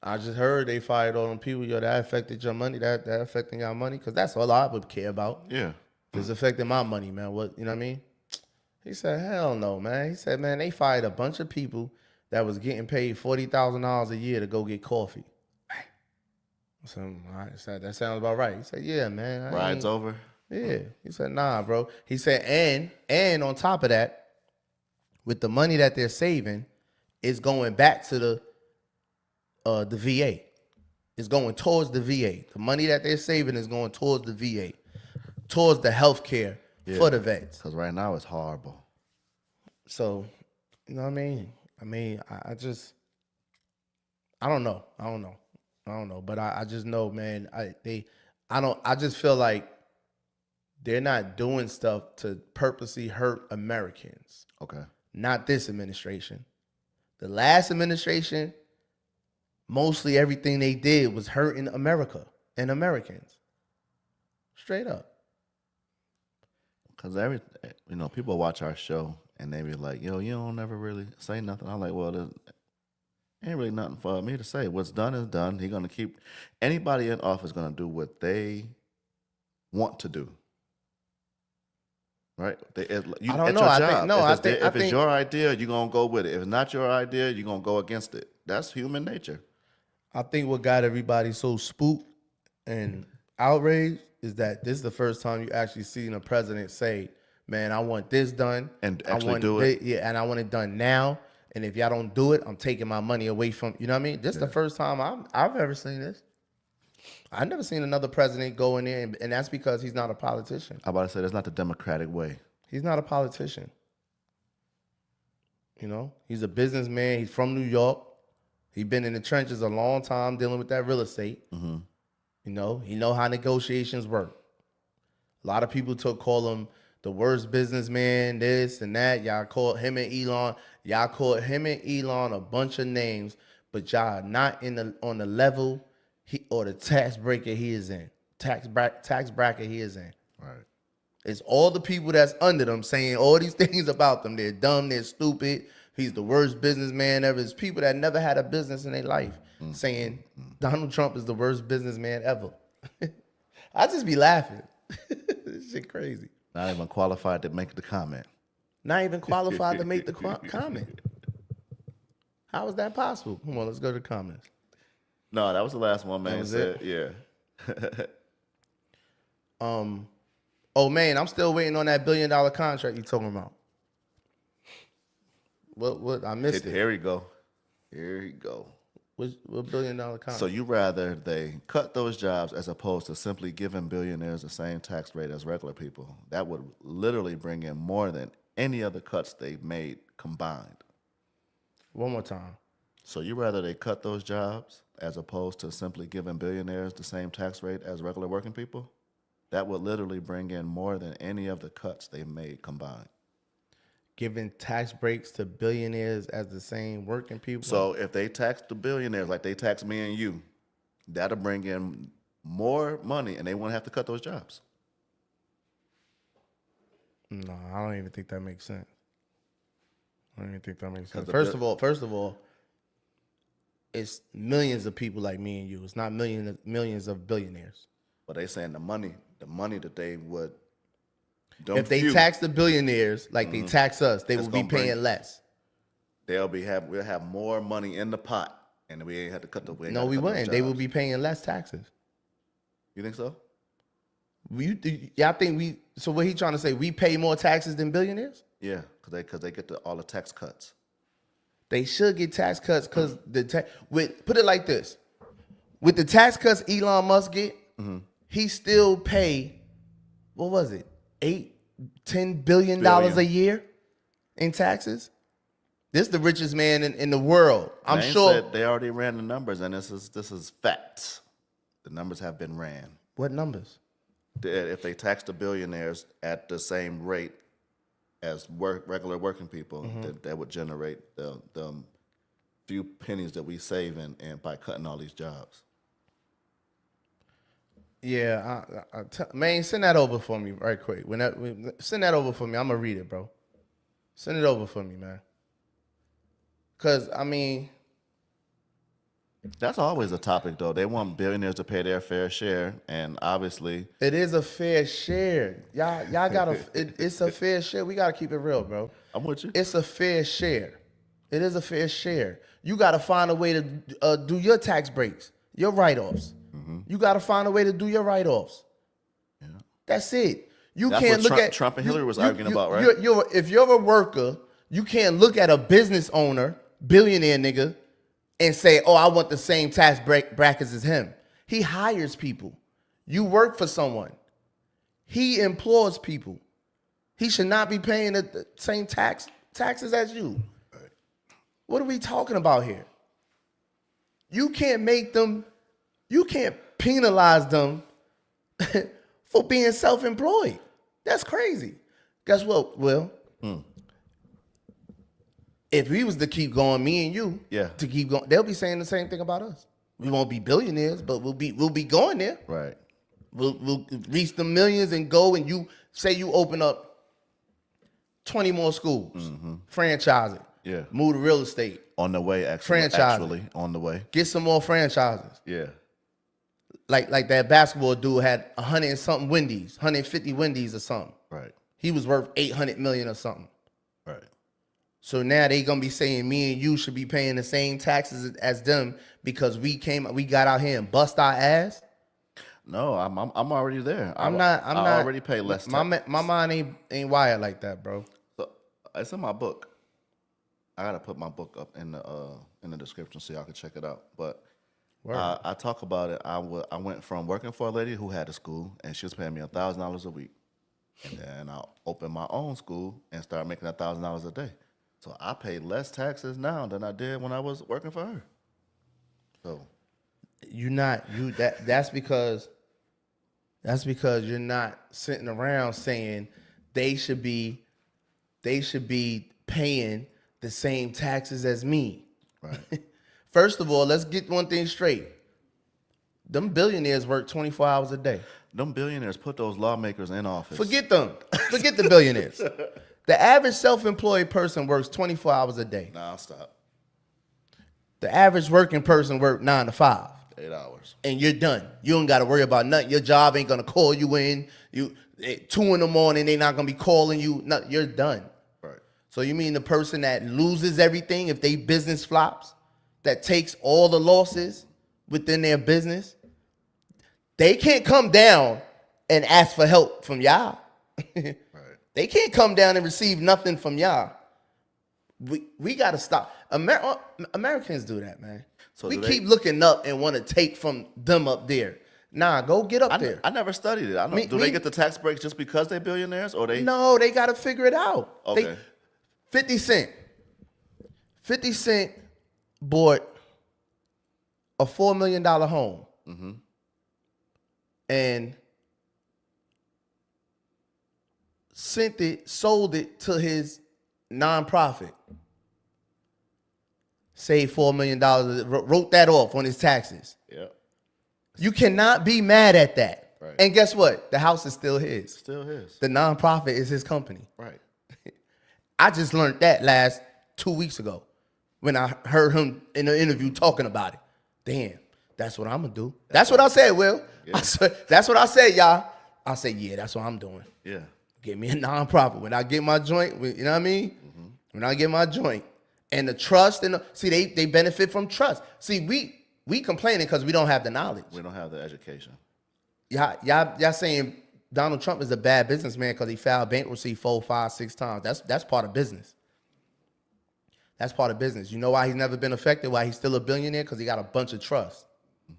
I just heard they fired all them people. Yo, that affected your money. That affecting your money? Because that's all I would care about. Yeah. It's affecting my money, man. What, you know what I mean? He said, hell no, man. He said, man, they fired a bunch of people that was getting paid $40,000 a year to go get coffee. I said, all right. He said, that sounds about right. He said, yeah, man. Ride's over. Yeah. He said, nah, bro. He said, and on top of that, with the money that they're saving, it's going back to the VA. It's going towards the VA. The money that they're saving is going towards the VA, towards the health care for the vets. Because right now it's horrible. So, you know what I mean? I don't know. But I just know, man, I just feel like they're not doing stuff to purposely hurt Americans. Okay. Not this administration. The last administration, mostly everything they did was hurting America and Americans. Straight up. Because people watch our show and they be like, yo, you don't never really say nothing. I'm like, well, there ain't really nothing for me to say. What's done is done. He's going to keep, anybody in office going to do what they want to do. Right? I don't know. If it's your idea, you're going to go with it. If it's not your idea, you're going to go against it. That's human nature. I think what got everybody so spooked and outraged is that this is the first time you actually seen a president say, man, I want this done. And actually do it. Yeah, and I want it done now. And if y'all don't do it, I'm taking my money away from, you know what I mean? This is the first time I've ever seen this. I've never seen another president go in there, and that's because he's not a politician. I'm about to say, that's not the democratic way. He's not a politician. You know, he's a businessman. He's from New York. He's been in the trenches a long time dealing with that real estate. Mm-hmm. You know, he know how negotiations work. A lot of people call him the worst businessman, this and that. Y'all called him and Elon. Y'all called him and Elon a bunch of names, but y'all not on the level or the tax bracket he is in. Tax bracket he is in. Right. It's all the people that's under them saying all these things about them. They're dumb, they're stupid. He's the worst businessman ever. It's people that never had a business in their life saying Donald Trump is the worst businessman ever. I just be laughing. This shit crazy. Not even qualified to make the comment. Not even qualified to make the comment. How is that possible? Come on, let's go to the comments. No, that was the last one, man. That was it? Yeah. Oh man, I'm still waiting on that $1 billion contract you talking about. What I missed it. Here we go. What $1 billion contract? So you rather they cut those jobs as opposed to simply giving billionaires the same tax rate as regular people? That would literally bring in more than any other cuts they've made combined. One more time. So you rather they cut those jobs as opposed to simply giving billionaires the same tax rate as regular working people? That would literally bring in more than any of the cuts they've made combined. Giving tax breaks to billionaires as the same working people? So if they tax the billionaires like they tax me and you, that'll bring in more money and they won't have to cut those jobs. No, I don't even think that makes sense. Because First of all, it's millions of people like me and you. It's not millions of billionaires. But they saying the money that they would. If they tax the billionaires like they tax us, they will be paying less. We'll have more money in the pot, and we ain't have to cut the. No, we wouldn't. They will be paying less taxes. You think so? I think So what he trying to say? We pay more taxes than billionaires? Yeah, because they get all the tax cuts. They should get tax cuts because put it like this: with the tax cuts Elon Musk get, he still pay. What was it? $10 billion a year in taxes. This is the richest man in the world. I'm sure they already ran the numbers, and this is facts. The numbers have been ran. What numbers? If they tax the billionaires at the same rate as regular working people, that would generate the few pennies that we save and by cutting all these jobs. Yeah, man, send that over for me right quick. Send that over for me. I'm gonna read it, bro. Send it over for me, man. Cause I mean, That's always a topic, though. They want billionaires to pay their fair share, and obviously, it is a fair share. Y'all gotta. It's a fair share. We gotta keep it real, bro. I'm with you. It's a fair share. It is a fair share. You gotta find a way to do your tax breaks, your write-offs. You gotta find a way to do your write-offs. Yeah. That's it. You That's can't what look at Trump and Hillary was arguing about, right? If you're a worker, you can't look at a business owner, billionaire nigga, and say, "Oh, I want the same tax brackets as him." He hires people. You work for someone. He employs people. He should not be paying the same taxes as you. Right. What are we talking about here? You can't make them. You can't penalize them for being self-employed. That's crazy. Guess what, Will? If we was to keep going, me and you, Yeah. to keep going, they'll be saying the same thing about us. We won't be billionaires, but we'll be going there. Right. We'll reach the millions and go. And you say you open up 20 more schools, franchise it, Yeah. move to real estate, On the way, Franchise. actually, on the way. get some more franchises. Yeah. Like that basketball dude had 100 and something Wendy's, 150 Wendy's or something. Right. He was worth 800 million or something. Right. So now they gonna be saying me and you should be paying the same taxes as them because we got out here and bust our ass. No, I'm already there. I already pay less My tax. my mind ain't wired like that, bro. So it's in my book. I gotta put my book up in the description so y'all can check it out. But I talk about it. I went from working for a lady who had a school and she was paying me $1,000 a week, and then I opened my own school and started making $1,000 a day. So I pay less taxes now than I did when I was working for her. So That's because you're not sitting around saying they should be paying the same taxes as me. right, First of all, let's get one thing straight. Them billionaires work 24 hours a day. them billionaires put those lawmakers in office. Forget them. Forget the billionaires. The average self-employed person works 24 hours a day. Nah, I'll stop. The average working person works 9 to 5. 8 hours. And you're done. You don't got to worry about nothing. Your job ain't going to call you in. At 2 in the morning, they not going to be calling you. No, you're done. Right. So you mean the person that loses everything if they business flops, that takes all the losses within their business, they can't come down and ask for help from y'all. Right. They can't come down and receive nothing from y'all. We got to stop. Americans do that, man. So we do keep they- looking up and want to take from them up there. Nah, go get up there. I never studied it. I know. Do they get the tax breaks just because they're billionaires, or they? No, they got to figure it out. Okay. 50 Cent. 50 Cent bought a $4 million home. And sold it to his nonprofit. Saved $4 million, wrote that off on his taxes. Yeah. You cannot be mad at that. Right. And guess what? The house is still his. Still his. The nonprofit is his company. Right. I just learned that last 2 weeks ago when I heard him in an interview talking about it. Damn, that's what I'm gonna do. That's what I said, Will. Yeah. That's what I said, y'all. I said, yeah, that's what I'm doing. Yeah. Get me a nonprofit. When I get my joint, you know what I mean? When I get my joint. And the trust, see, they benefit from trust. See, we complaining because we don't have the knowledge. We don't have the education. Y'all saying Donald Trump is a bad businessman because he filed bankruptcy 4, 5, 6 times. That's part of business. That's part of business. You know why he's never been affected? Why he's still a billionaire? Because he got a bunch of trust. He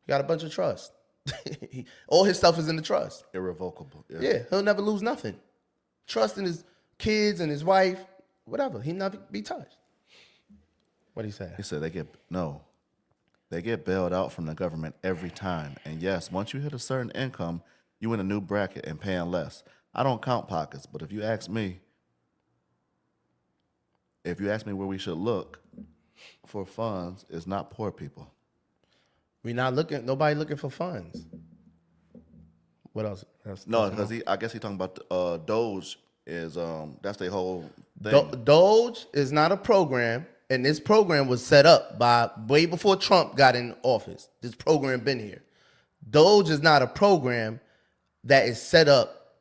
got a bunch of trust. All his stuff is in the trust. Irrevocable. Yeah, he'll never lose nothing. Trust in his kids and his wife, whatever. He'll never be touched. What he say? He said they get bailed out from the government every time. And yes, once you hit a certain income, you in a new bracket and paying less. I don't count pockets, but if you ask me where we should look for funds, it's not poor people. Nobody looking for funds. What else? No, because I guess he talking about Doge is that's their whole thing. Doge is not a program, and this program was set up by way before Trump got in office. This program been here. Doge is not a program that is set up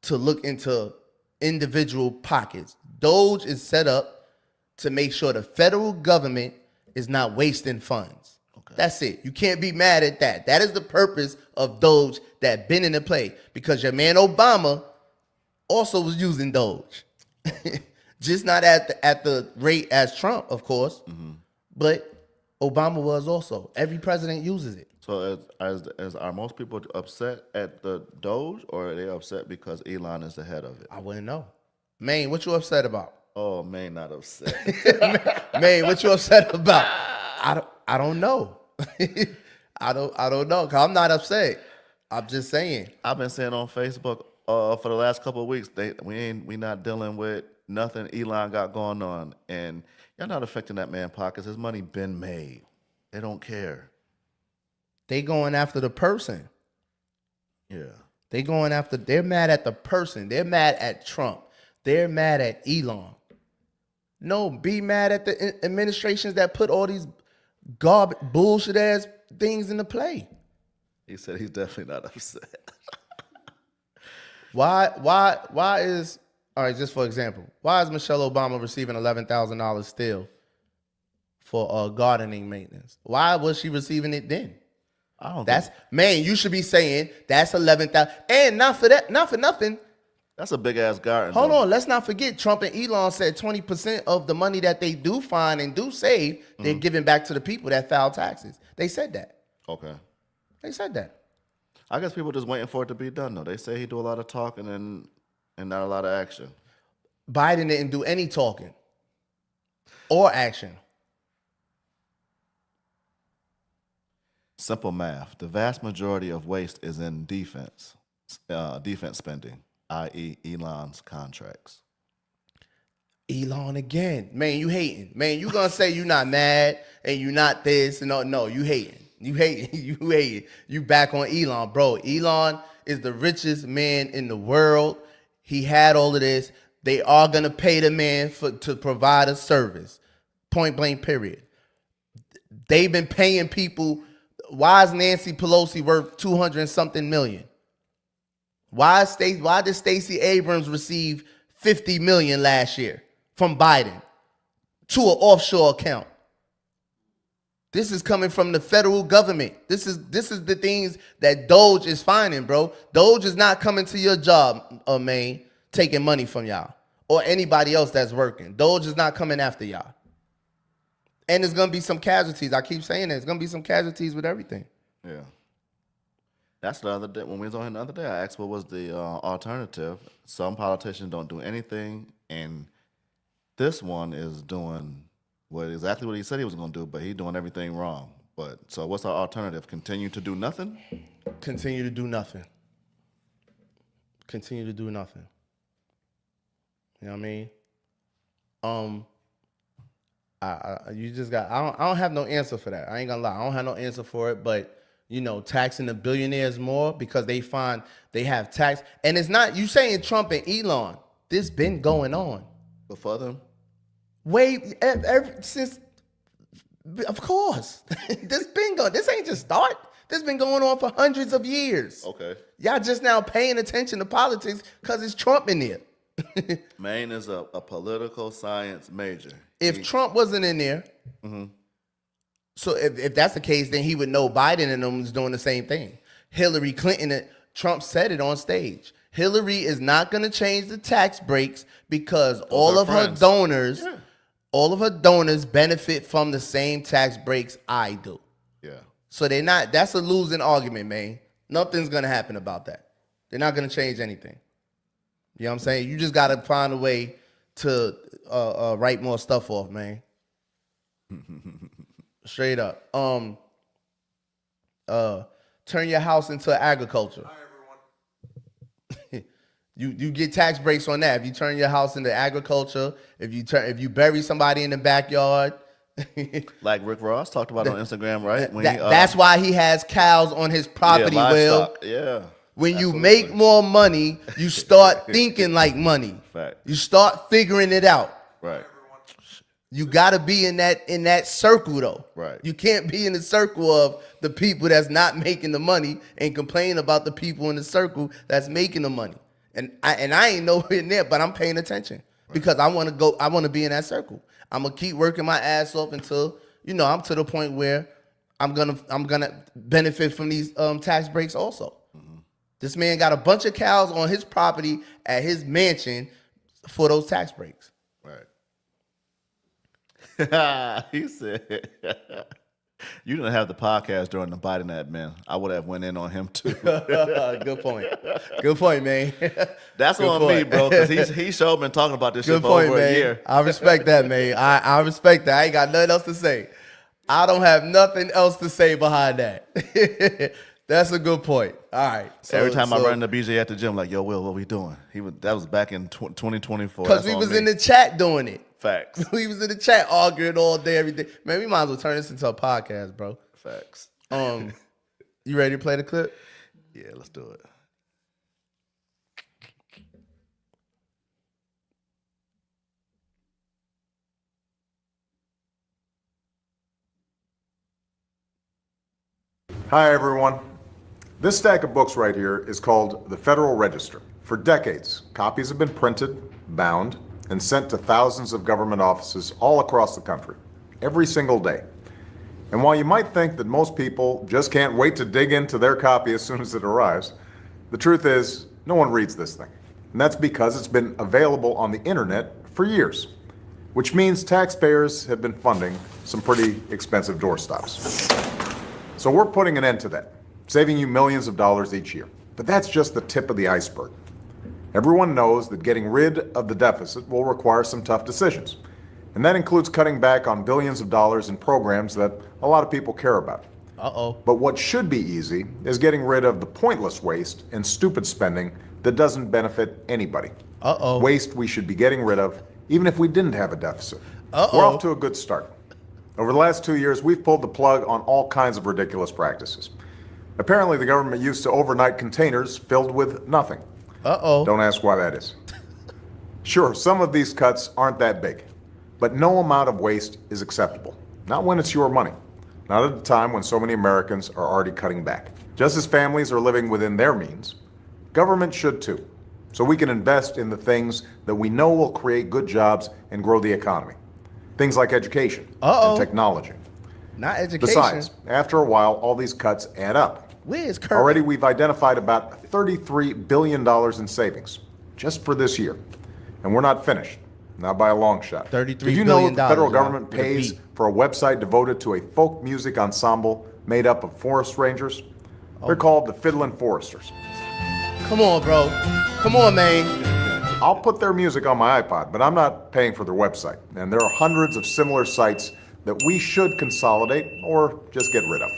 to look into individual pockets. Doge is set up to make sure the federal government is not wasting funds. Okay. That's it. You can't be mad at that. That is the purpose of Doge that been in the play, because your man Obama also was using Doge. Just not at the rate as Trump, of course, but Obama was also. Every president uses it. So are most people upset at the Doge, or are they upset because Elon is the head of it? I wouldn't know. Man, what you upset about? Oh, man, not upset. Man, what you upset about? I don't know. I don't know, because I'm not upset. I'm just saying. I've been saying on Facebook for the last couple of weeks, we not dealing with nothing Elon got going on, and y'all not affecting that man pockets. His money been made. They don't care. They going after the person. Yeah. They're mad at the person. They're mad at Trump. They're mad at Elon. No, be mad at the administrations that put all these bullshit ass things into play. He said he's definitely not upset. Why is, all right, just for example, why is Michelle Obama receiving $11,000 still for gardening maintenance? Why was she receiving it then? Man, you should be saying that's 11,000, and not for nothing. That's a big ass garden. Hold on, let's not forget Trump and Elon said 20% of the money that they do find and do save, they're giving back to the people that file taxes. They said that. Okay. They said that. I guess people just waiting for it to be done though. They say he do a lot of talking and not a lot of action. Biden didn't do any talking or action. Simple math. The vast majority of waste is in defense spending, i.e. Elon's contracts. Elon again. Man, you hating. Man, you gonna say you not mad and you not this. No, you hating. You hating. You back on Elon, bro. Elon is the richest man in the world. He had all of this. They are gonna pay the man to provide a service. Point blank, period. They've been paying people. Why is Nancy Pelosi worth 200 and something million? Why did Stacey Abrams receive 50 million last year from Biden to an offshore account? This is coming from the federal government. This is the things that Doge is finding, bro. Doge is not coming to your job, man, taking money from y'all or anybody else that's working. Doge is not coming after y'all. And there's gonna be some casualties. I keep saying there's gonna be some casualties with everything. Yeah. That's the other day when we was on here the other day. I asked what was the alternative. Some politicians don't do anything, and this one is doing exactly what he said he was going to do, but he's doing everything wrong. But so, what's our alternative? Continue to do nothing? Continue to do nothing. Continue to do nothing. You know what I mean? I don't have no answer for that. I ain't gonna lie. I don't have no answer for it, but taxing the billionaires more because they find they have tax. And it's not, you saying Trump and Elon, this been going on. Before them? Ever since, of course. This been going, this ain't just start. This been going on for hundreds of years. Okay. Y'all just now paying attention to politics because it's Trump in there. Maine is a political science major. If Trump wasn't in there, so if that's the case, then he would know Biden and them is doing the same thing. Hillary Clinton, Trump said it on stage. Hillary is not going to change the tax breaks because all of her donors benefit from the same tax breaks I do. Yeah. So they're not, that's a losing argument, man. Nothing's going to happen about that. They're not going to change anything. You know what I'm saying? You just got to find a way to write more stuff off, man. Straight up. Turn your house into agriculture. Hi, everyone. You get tax breaks on that. If you turn your house into agriculture, if you bury somebody in the backyard. Like Rick Ross talked about on Instagram, right? That's why he has cows on his property, Will. Yeah. When you make more money, you start thinking like money. Fact. You start figuring it out. Right. You gotta be in that circle though. Right. You can't be in the circle of the people that's not making the money and complain about the people in the circle that's making the money. And I ain't nowhere near, but I'm paying attention because I want to be in that circle. I'm gonna keep working my ass off until I'm to the point where I'm gonna benefit from these tax breaks also. Mm-hmm. This man got a bunch of cows on his property at his mansion for those tax breaks. Right. He said, "You didn't have the podcast during the Biden admin. I would have went in on him too." Good point. Good point, man. That's Good on me, point. bro. Because he showed been talking about this Good shit for point, over man. a year. I respect that, man. I respect that. I ain't got nothing else to say. I don't have nothing else to say behind that. That's a good point. All right. Every time I run into BJ at the gym, like, yo, Will, what we doing? That was back in 2024. Because we was in the chat doing it. Facts. We was in the chat arguing all day, every day. Man, we might as well turn this into a podcast, bro. Facts. You ready to play the clip? Yeah, let's do it. Hi, everyone. This stack of books right here is called the Federal Register. For decades, copies have been printed, bound, and sent to thousands of government offices all across the country, every single day. And while you might think that most people just can't wait to dig into their copy as soon as it arrives, the truth is, no one reads this thing. And that's because it's been available on the internet for years, which means taxpayers have been funding some pretty expensive doorstops. So we're putting an end to that, saving you millions of dollars each year. But that's just the tip of the iceberg. Everyone knows that getting rid of the deficit will require some tough decisions. And that includes cutting back on billions of dollars in programs that a lot of people care about. But what should be easy is getting rid of the pointless waste and stupid spending that doesn't benefit anybody. Waste we should be getting rid of, even if we didn't have a deficit. We're off to a good start. Over the last 2 years, we've pulled the plug on all kinds of ridiculous practices. Apparently, the government used to overnight containers filled with nothing. Don't ask why that is. Sure, some of these cuts aren't that big, but no amount of waste is acceptable. Not when it's your money. Not at a time when so many Americans are already cutting back. Just as families are living within their means, government should too, so we can invest in the things that we know will create good jobs and grow the economy. Things like education and technology. Not education. Besides, after a while, all these cuts add up. Where's Kirk? Already, we've identified about $33 billion in savings just for this year. And we're not finished, not by a long shot. $33 Did you know billion, the federal y'all, government with a pays B. for a website devoted to a folk music ensemble made up of forest rangers? They're called the Fiddlin' Foresters. Come on, bro. Come on, man. I'll put their music on my iPod, but I'm not paying for their website. And there are hundreds of similar sites that we should consolidate or just get rid of.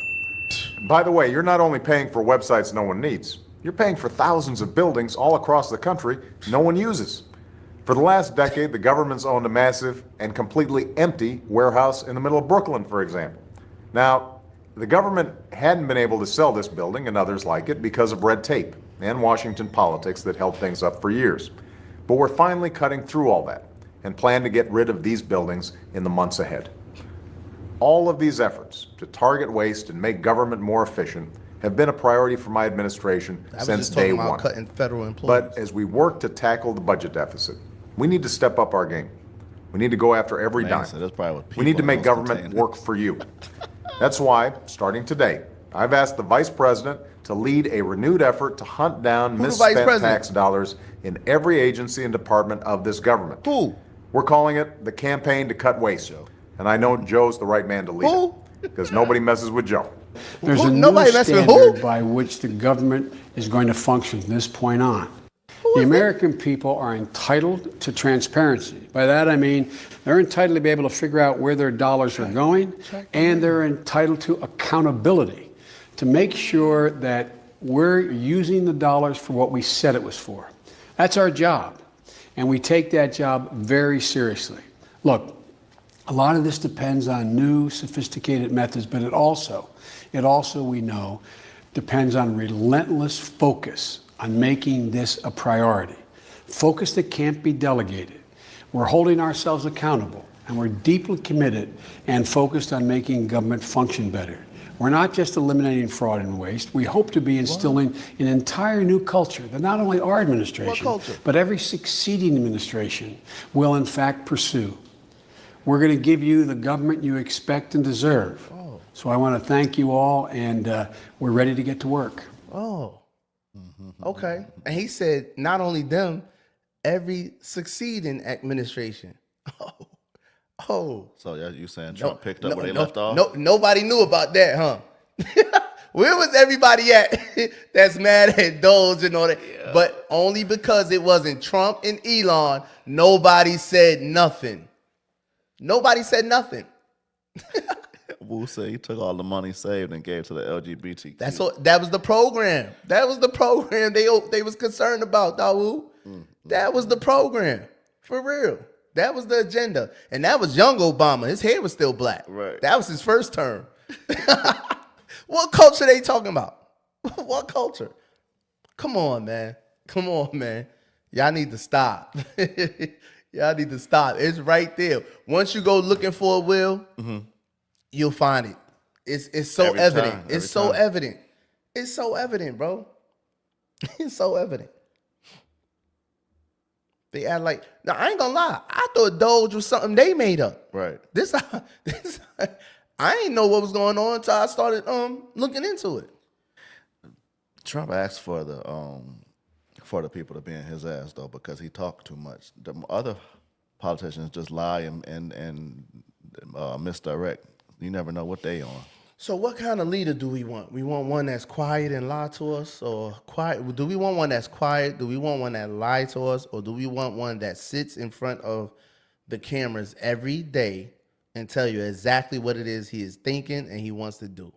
By the way, you're not only paying for websites no one needs, you're paying for thousands of buildings all across the country no one uses. For the last decade, the government's owned a massive and completely empty warehouse in the middle of Brooklyn, for example. Now, the government hadn't been able to sell this building and others like it because of red tape and Washington politics that held things up for years. But we're finally cutting through all that and plan to get rid of these buildings in the months ahead. All of these efforts to target waste and make government more efficient have been a priority for my administration since day one. Cutting federal employees. But as we work to tackle the budget deficit, we need to step up our game. We need to go after every dime. So that's probably what We need to people make in those government containers. work for you. That's why, starting today, I've asked the Vice President to lead a renewed effort to hunt down Who the Vice misspent President? tax dollars in every agency and department of this government. Who? We're calling it the Campaign to Cut Waste. And I know Joe's the right man to lead Who? it, because nobody messes with Joe. There's Who? a new Nobody mess with who? standard by which the government is going to function from this point on. The American people are entitled to transparency. By that I mean they're entitled to be able to figure out where their dollars are going, and they're entitled to accountability to make sure that we're using the dollars for what we said it was for. That's our job, and we take that job very seriously. Look, a lot of this depends on new, sophisticated methods, but it also, we know, depends on relentless focus on making this a priority. Focus that can't be delegated. We're holding ourselves accountable, and we're deeply committed and focused on making government function better. We're not just eliminating fraud and waste. We hope to be instilling an entire new culture that not only our administration, culture? but every succeeding administration will in fact pursue. We're going to give you the government you expect and deserve. So I want to thank you all, and we're ready to get to work. Oh, okay. And he said not only them, every succeeding administration. Oh. So yeah, you saying Trump picked up where they left off? No, nobody knew about that, huh? Where was everybody at that's mad at Doge and all that? Yeah. But only because it wasn't Trump and Elon, nobody said nothing. Nobody said nothing. Wu said he took all the money saved and gave to the LGBTQ. That's what. That was the program. That was the program they was concerned about, Dawu. That was the program, for real. That was the agenda, and that was young Obama. His hair was still black. Right. That was his first term. What culture they talking about? What culture? Come on, man. Come on, man. Y'all need to stop. Y'all need to stop. It's right there. Once you go looking for a will, you'll find it. It's so Every evident. time, It's every so time. evident. It's so evident, bro. It's so evident. They act like, now I ain't gonna lie. I thought Doge was something they made up. Right. I ain't know what was going on until I started looking into it. Trump asked for the people to be in his ass though, because he talked too much. The other politicians just lie and misdirect. You never know what they on. So what kind of leader do we want? We want one that's quiet and lie to us, or quiet? Do we want one that's quiet? Do we want one that lie to us, or do we want one that sits in front of the cameras every day and tell you exactly what it is he is thinking and he wants to do?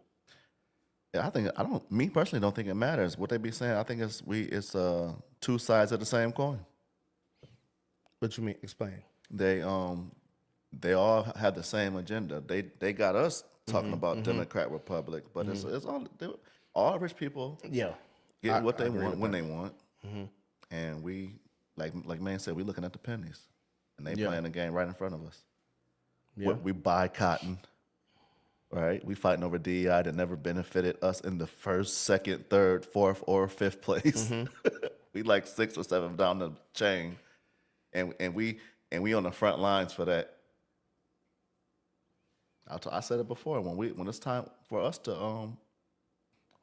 Yeah, me personally don't think it matters what they be saying. I think it's two sides of the same coin. What you mean? Explain. They all have the same agenda. They got us talking about Democrat Republic, but it's all rich people Yeah. get what they want when they want, and we like man said, we looking at the pennies, and they playing the game right in front of us. Yeah. We boycotting, right? We fighting over DEI that never benefited us in the first, second, third, fourth, or fifth place. We like 6 or 7 down the chain, and we on the front lines for that. I said it before. When it's time for us to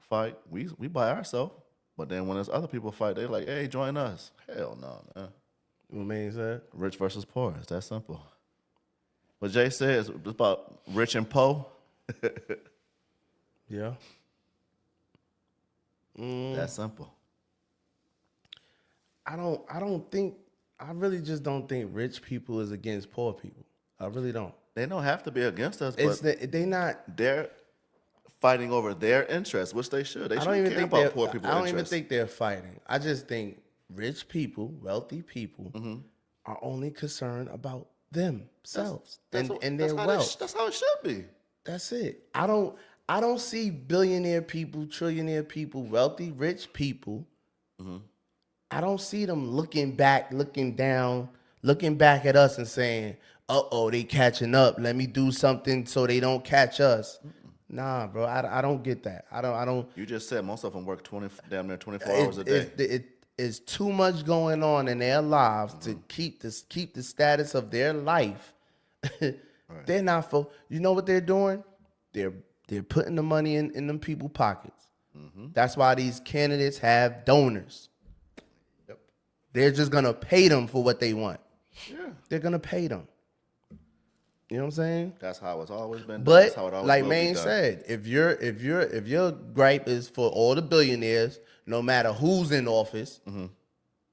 fight, we by ourselves. But then when there's other people fight, they like, hey, join us. Hell no, man. What man said? Rich versus poor. It's that simple. What Jay says about rich and poor. Yeah. That simple. I really just don't think rich people is against poor people. I really don't. They don't have to be against us, It's but they not. they're fighting over their interests, which they should. They I don't shouldn't even care think about poor people's I don't interests. even think they're fighting. I just think rich people, wealthy people, are only concerned about themselves and their wealth. That's how it should be. That's it. I don't see billionaire people, trillionaire people, wealthy, rich people. I don't see them looking back, looking down, looking back at us and saying, "Uh-oh, they catching up. Let me do something so they don't catch us." Nah, bro, I don't get that. I don't. You just said most of them work damn near 24 hours a day. It is too much going on in their lives to keep the status of their life. They're not for. You know what they're doing? They're putting the money in them people's pockets. That's why these candidates have donors. Yep. They're just gonna pay them for what they want. Yeah. They're gonna pay them. You know what I'm saying? That's how it's always been done. But That's how it always like will be Maine done. said, if your gripe is for all the billionaires, no matter who's in office,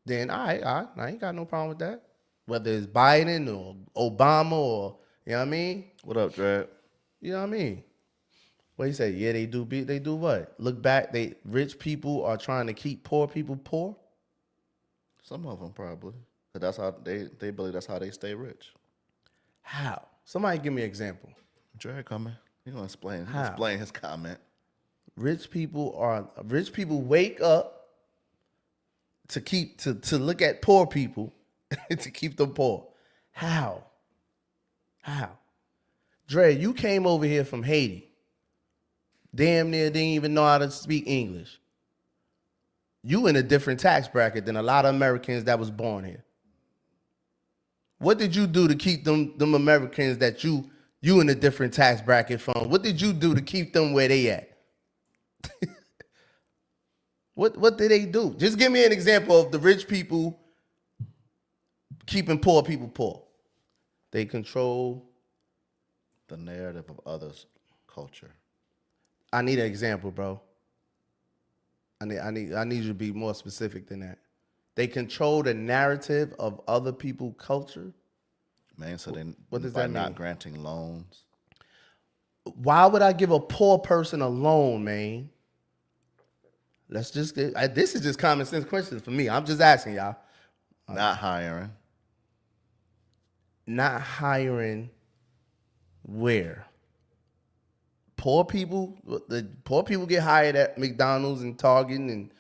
then I ain't got no problem with that. Whether it's Biden or Obama or you know what I mean? What up, Dredd? You know what I mean? What you say? Yeah, they do what? Look back, rich people are trying to keep poor people poor. Some of them probably. But that's how they believe that's how they stay rich. How? Somebody give me an example. Dredd coming. He gonna explain How? explain his comment. Rich people wake up to look at poor people to keep them poor. How? Dre, you came over here from Haiti. Damn near didn't even know how to speak English. You in a different tax bracket than a lot of Americans that was born here. What did you do to keep them Americans that you in a different tax bracket from? What did you do to keep them where they at? What did they do? Just give me an example of the rich people keeping poor people poor. They control. The narrative of others' culture. I need an example, bro. I need you to be more specific than that. They control the narrative of other people's culture. Man, so they What does by that not mean? granting loans. Why would I give a poor person a loan, man? Let's just get. This is just common sense questions for me. I'm just asking y'all. Not hiring. Not hiring. Where? Poor people. The poor people get hired at McDonald's and Target and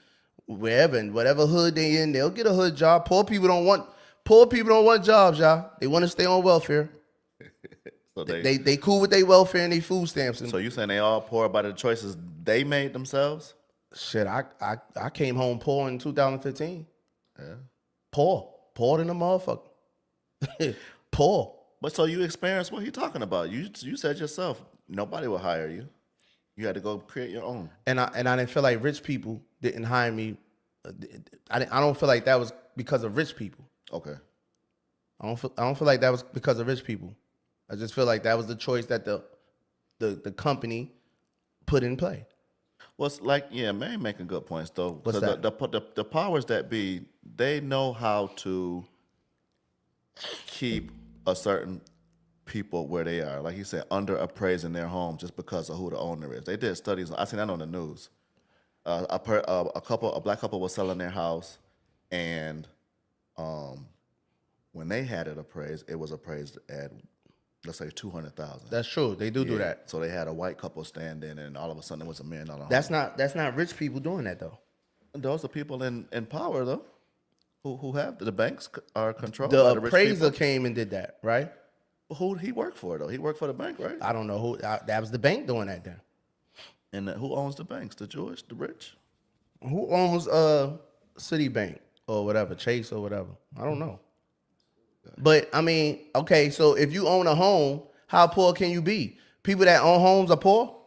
wherever, and whatever hood they in, they'll get a hood job. Poor people don't want jobs, y'all. They want to stay on welfare. So They cool with their welfare and their food stamps. And So you saying they all poor by the choices they made themselves? shit, I came home poor in 2015. Yeah. Poor than a motherfucker. Poor. But so you experienced what he talking about. You said yourself, nobody will hire you. You had to go create your own. And I didn't feel like rich people didn't hire me. I don't feel like that was because of rich people. Okay. I don't feel like that was because of rich people. I just feel like that was the choice that the company put in play. Well, it's like, yeah, man making good points though. What's 'Cause that? The powers that be, they know how to keep a certain people where they are. Like he said, under appraising their home just because of who the owner is. They did studies. I seen that on the news. A black couple was selling their house, and when they had it appraised, it was appraised at, let's say, $200,000. That's true. They do that. So they had a white couple stand in, and all of a sudden it was $1 million home. That's not rich people doing that though. Those are people in power though, who have the banks are controlled The by the rich appraiser people. came and did that, right? Who he worked for though? He worked for the bank, right? I don't know who. That was the bank doing that then. And who owns the banks? The Jewish, the rich? Who owns Citibank or whatever, Chase or whatever? I don't know. But I mean, okay, so if you own a home, how poor can you be? People that own homes are poor?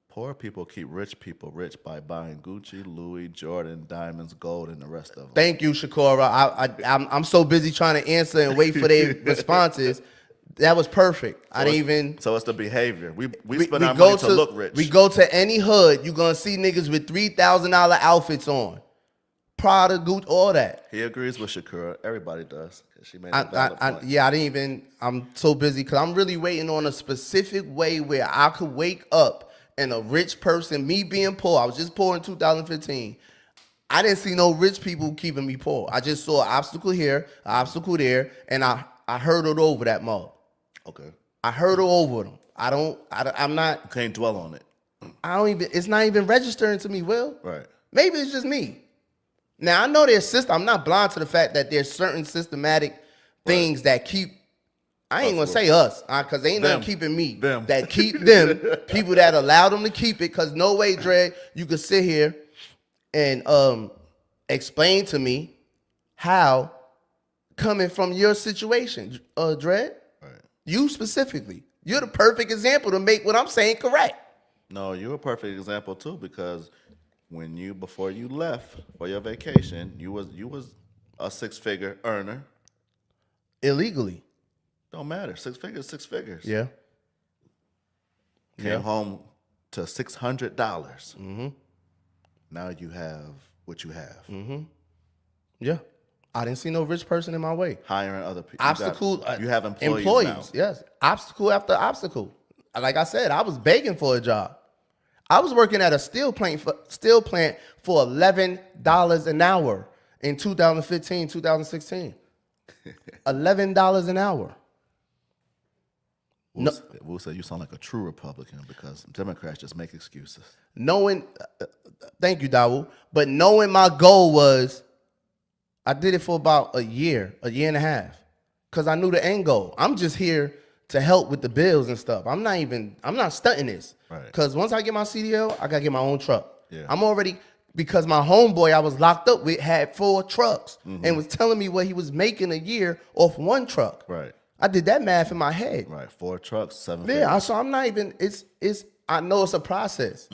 Poor people keep rich people rich by buying Gucci, Louis, Jordan, diamonds, gold, and the rest of them. Thank you, Shakora. I'm so busy trying to answer and wait for their responses. That was perfect. I didn't even. So it's the behavior. We spend our go money to look rich. We go to any hood, you're gonna see niggas with $3,000 outfits on, Prada, Gucci, all that. He agrees with Shakura. Everybody does. 'Cause she made a valid point. I didn't even. I'm so busy because I'm really waiting on a specific way where I could wake up and a rich person, me being poor. I was just poor in 2015. I didn't see no rich people keeping me poor. I just saw an obstacle here, an obstacle there, and I hurdled over that mob. Okay. I hurdle over them. I'm not. Can't dwell on it. I don't even. It's not even registering to me. Will. Right. Maybe it's just me. Now I know there's system. I'm not blind to the fact that there's certain systematic things that keep. I ain't gonna say us, cause they ain't nothing keeping me. Them. That keep them people that allow them to keep it. Cause no way, Dre, you could sit here and explain to me how coming from your situation, Dre. Right. You specifically, you're the perfect example to make what I'm saying correct. No, you're a perfect example too, because before you left for your vacation, you was a 6-figure earner. Illegally. Don't matter. 6 figures. Yeah. Came home to $600. Mm-hmm. Now you have what you have. Mm-hmm. Yeah. I didn't see no rich person in my way. Hiring other people. Obstacle. You have employees now. Yes. Obstacle after obstacle. Like I said, I was begging for a job. I was working at a steel plant for $11 an hour in 2015, 2016. $11 an hour. We'll say you sound like a true Republican because Democrats just make excuses. Knowing, thank you, Dawu, but knowing my goal was, I did it for about a year and a half, because I knew the end goal. I'm just here to help with the bills and stuff. I'm not stunting this. Right. Because once I get my CDL, I gotta get my own truck. Yeah. I'm already, because my homeboy I was locked up with had 4 trucks and was telling me what he was making a year off 1 truck. Right. I did that math in my head. Right. 4 trucks, 7 Yeah, figures. so I'm not even. It's. I know it's a process.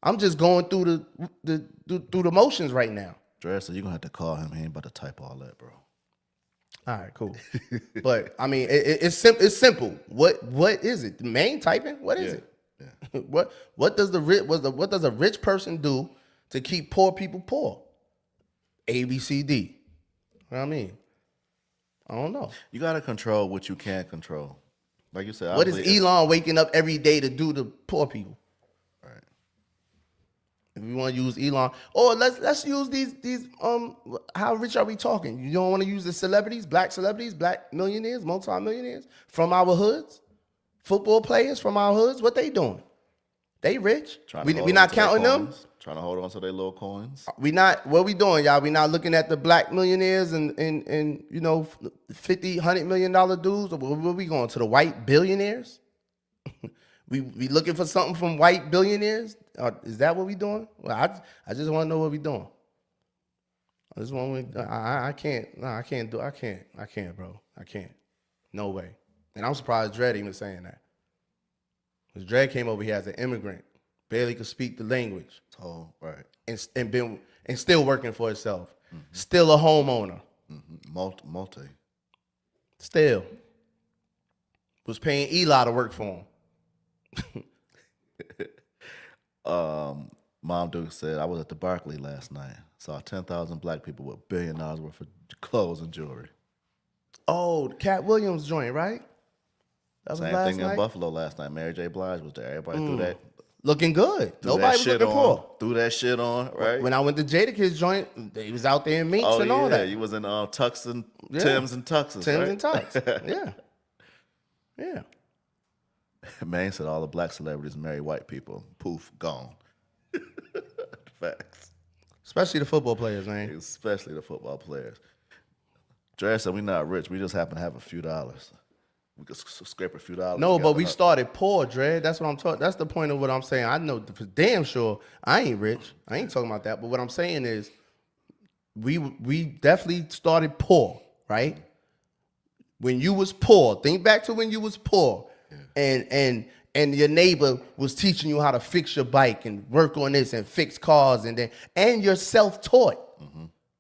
I'm just going through the motions right now. Dre, so you're going to have to call him. He ain't about to type all that, bro. All right, cool. But I mean, it's simple. It's simple. What is it? The main typing? What is it? Yeah. What does a rich person do to keep poor people poor? A, B, C, D. You know what I mean? I don't know. You got to control what you can control. Like you said, What is obviously, Elon waking up every day to do to poor people? Right. If we want to use Elon, or let's use these how rich are we talking? You don't want to use the celebrities, black millionaires, multi-millionaires from our hoods, football players from our hoods. What they doing? They rich. We not counting them. Trying to hold on to their little coins. We not, what we doing, y'all? We not looking at the black millionaires and you know, $50, $100 million dudes. Or where we going, to the white billionaires? we looking for something from white billionaires? Is that what we doing? Well, I just want to know what we doing. I just want to, I can't, no, I can't, bro. I can't. No way. And I'm surprised Dredd even saying that. Because Dredd came over here as an immigrant, barely could speak the language. Oh, right. And still working for himself. Still a homeowner. Multi. Still. Was paying Eli to work for him. Mom Duke said, I was at the Barclay last night. Saw 10,000 black people with $1 billion worth of clothes and jewelry. Oh, the Cat Williams joint, right? That was Same last thing night? in Buffalo last night. Mary J. Blige was there. Everybody Looking good. threw Nobody that was shit looking on. poor. Threw that shit on, right? When I went to Jadakiss joint, they was out there in minks and all that. You was in Tux and Yeah. Tims and Tuxes, Tims right? and Tux. Yeah. Yeah. Man said all the black celebrities marry white people. Poof, gone. Facts. Especially the football players, man. Especially the football players. Dre said we not rich. We just happen to have a few dollars. We could scrape a few dollars. No, but together. we started poor, Dre. That's what I'm talking. That's the point of what I'm saying. I know for damn sure I ain't rich. I ain't talking about that. But what I'm saying is, we definitely started poor, right? When you was poor, think back to when you was poor, and your neighbor was teaching you how to fix your bike and work on this and fix cars, and you're self-taught.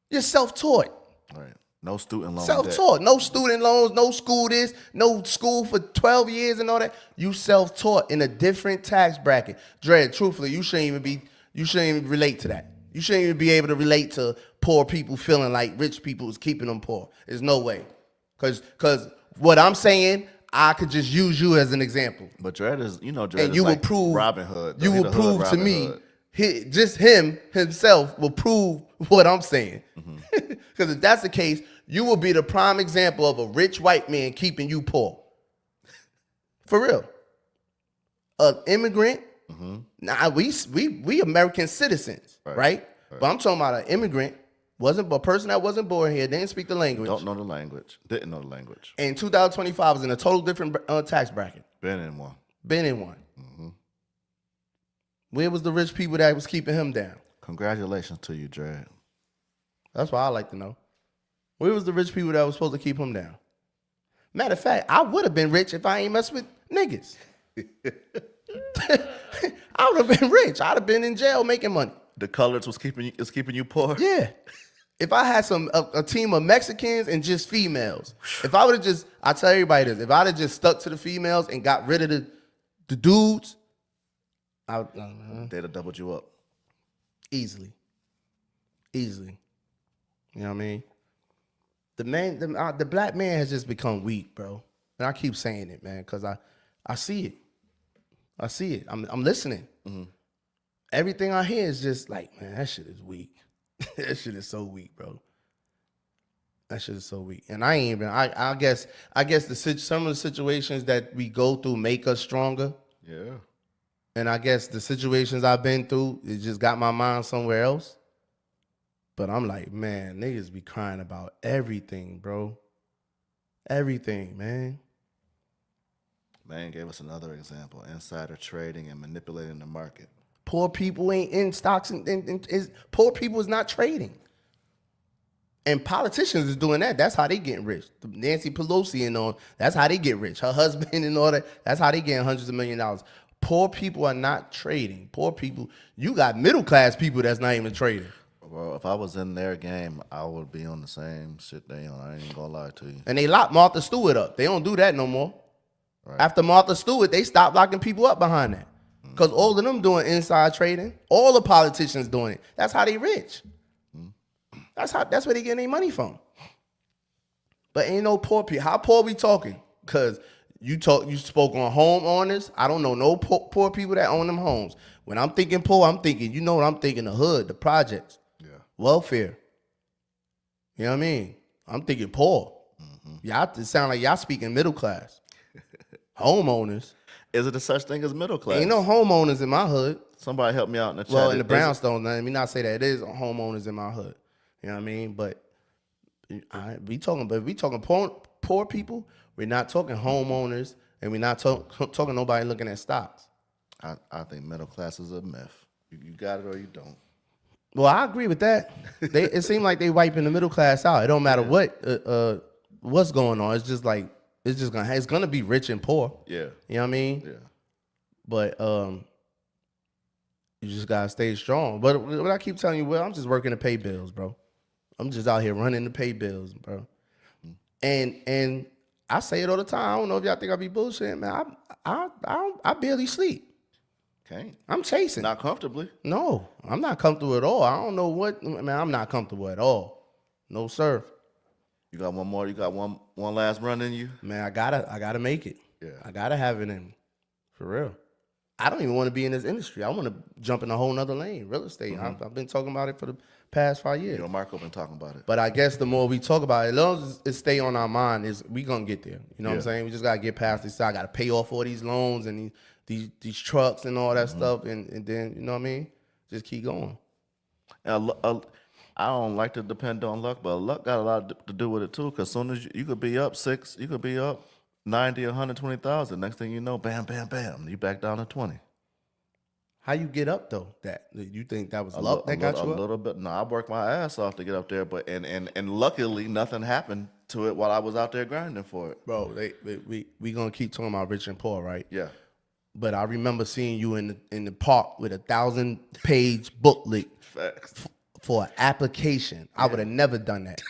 You're self-taught. Right. No student loan. Self-taught. No student loans, no school this, no school for 12 years and all that. You self-taught in a different tax bracket. Dre, truthfully, you shouldn't even relate to that. You shouldn't even be able to relate to poor people feeling like rich people is keeping them poor. There's no way. Cause what I'm saying, I could just use you as an example. But Dredd is, Dredd And is you will like prove Robin Hood. You He will the hood prove to Robin me, Hood. just him himself will prove what I'm saying. Because if that's the case, you will be the prime example of a rich white man keeping you poor. For real. An immigrant. Nah, we American citizens, right? But I'm talking about an immigrant, wasn't a person that wasn't born here, didn't speak the language. Don't know the language. Didn't know the language. And 2025 was in a total different tax bracket. Been in one. Been in one. Where was the rich people that was keeping him down? Congratulations to you, Dredd. That's what I like to know. Where was the rich people that was supposed to keep him down? Matter of fact, I would have been rich if I ain't messed with niggas. I would have been rich. I'd have been in jail making money. The colors was keeping you poor. Yeah. If I had a team of Mexicans and just females, if I would have just, I tell everybody this, if I'd have just stuck to the females and got rid of the dudes, I would, They'd have doubled you up. easily. You know what I mean? The black man has just become weak, bro. And I keep saying it, man, because I see it. I see it. I'm listening. Everything I hear is just like, man, that shit is weak. That shit is so weak, bro. That shit is so weak. And I ain't even. I guess some of the situations that we go through make us stronger. Yeah. And I guess the situations I've been through, it just got my mind somewhere else. But I'm like, man, niggas be crying about everything, bro. Everything, man. Man gave us another example: insider trading and manipulating the market. Poor people ain't in stocks, poor people is not trading. And politicians is doing that. That's how they getting rich. Nancy Pelosi and all, that's how they get rich. Her husband and all that, that's how they getting hundreds of $millions of dollars. Poor people are not trading. Poor people, you got middle class people that's not even trading. Well, if I was in their game, I would be on the same shit they on. I ain't gonna lie to you. And they locked Martha Stewart up. They don't do that no more. Right. After Martha Stewart, they stopped locking people up behind that. Because all of them doing inside trading. All the politicians doing it. That's how they rich. That's where they getting their money from. But ain't no poor people. How poor we talking? Because you spoke on homeowners. I don't know no poor people that own them homes. When I'm thinking poor, I'm thinking, you know what I'm thinking, the hood, the projects, welfare. You know what I mean? I'm thinking poor. Y'all it sound like y'all speaking middle class. Homeowners. Is it a such thing as middle class? Ain't no homeowners in my hood. Somebody help me out in the chat. Well, in the brownstone, let me not say that. It is homeowners in my hood. You know what I mean? But we talking poor people. We're not talking homeowners, and we're not talking nobody looking at stocks. I think middle class is a myth. You got it or you don't. Well, I agree with that. It seems like they wiping the middle class out. It don't matter what's going on. It's just like it's gonna be rich and poor. Yeah. You know what I mean? Yeah. But you just gotta stay strong. But what I keep telling you, well, I'm just working to pay bills, bro. I'm just out here running to pay bills, bro. And I say it all the time. I don't know if y'all think I be bullshitting, man. I barely sleep. Okay. I'm chasing. Not comfortably. No, I'm not comfortable at all. I don't know what, man. I'm not comfortable at all. No, sir. You got one more. You got one last run in you. Man, I gotta make it. Yeah. I gotta have it in me. For real. I don't even want to be in this industry. I want to jump in a whole nother lane, real estate. I've been talking about it for the past 5 years. You know, Marco been talking about it. But I guess the more we talk about it, as long as it stay on our mind, is we gonna get there. You know what I'm saying? We just gotta get past this. I gotta pay off all these loans and these trucks and all that stuff, and then you know what I mean? Just keep going. And I don't like to depend on luck, but luck got a lot to do with it too. Because soon as you could be up 6, you could be up 90, 120,000. Next thing you know, bam, bam, bam, you back down to 20. How you get up though? That you think that was luck that got you up? A little bit. No, I worked my ass off to get up there, but and luckily nothing happened to it while I was out there grinding for it. Bro, we gonna keep talking about rich and poor, right? Yeah. But I remember seeing you in the park with a 1,000-page booklet Facts. for an application. I would have never done that.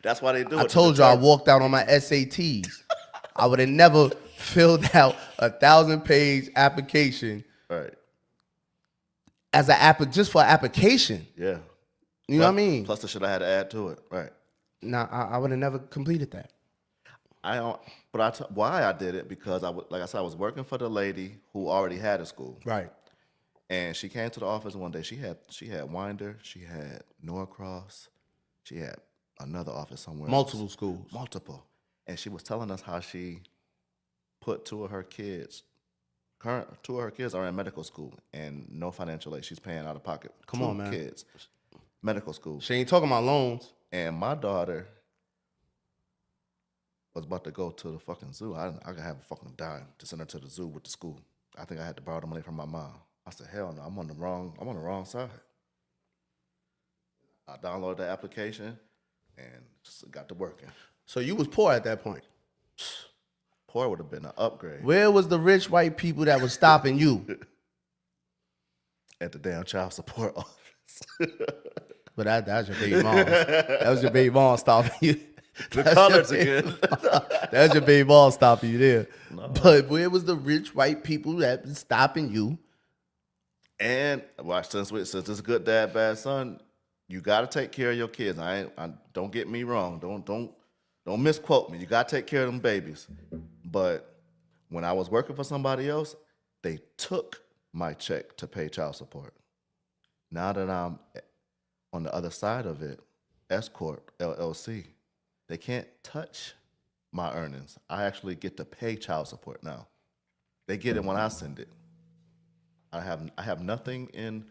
That's why they do it. I told you I walked out on my SATs. I would have never filled out a 1,000-page application Right. as just for an application. Yeah. You know what I mean? Plus the shit I had to add to it. Right. Nah, I would have never completed that. Why I did it, because like I said, I was working for the lady who already had a school. Right. And she came to the office one day. She had Winder, she had Norcross, she had another office somewhere. Multiple schools. Multiple. And she was telling us how she put two of her kids are in medical school and no financial aid. She's paying out of pocket. Come on, man. Kids. Medical school. She ain't talking about loans. And my daughter was about to go to the fucking zoo. I could have a fucking dime to send her to the zoo with the school. I think I had to borrow the money from my mom. I said, hell no, I'm on the wrong side. I downloaded the application and just got to working. So you was poor at that point. Poor would have been an upgrade. Where was the rich white people that was stopping you? At the damn child support office. But that's your baby mom. That was your baby mom stopping you. The colors again. That's your baby mom stopping you there. No. But where was the rich white people that was stopping you? And watch, since it's good dad, bad son, you got to take care of your kids. I don't get me wrong. Don't misquote me. You got to take care of them babies. But when I was working for somebody else, they took my check to pay child support. Now that I'm on the other side of it, S Corp, LLC. They can't touch my earnings. I actually get to pay child support now. They get it when I send it. I have nothing in.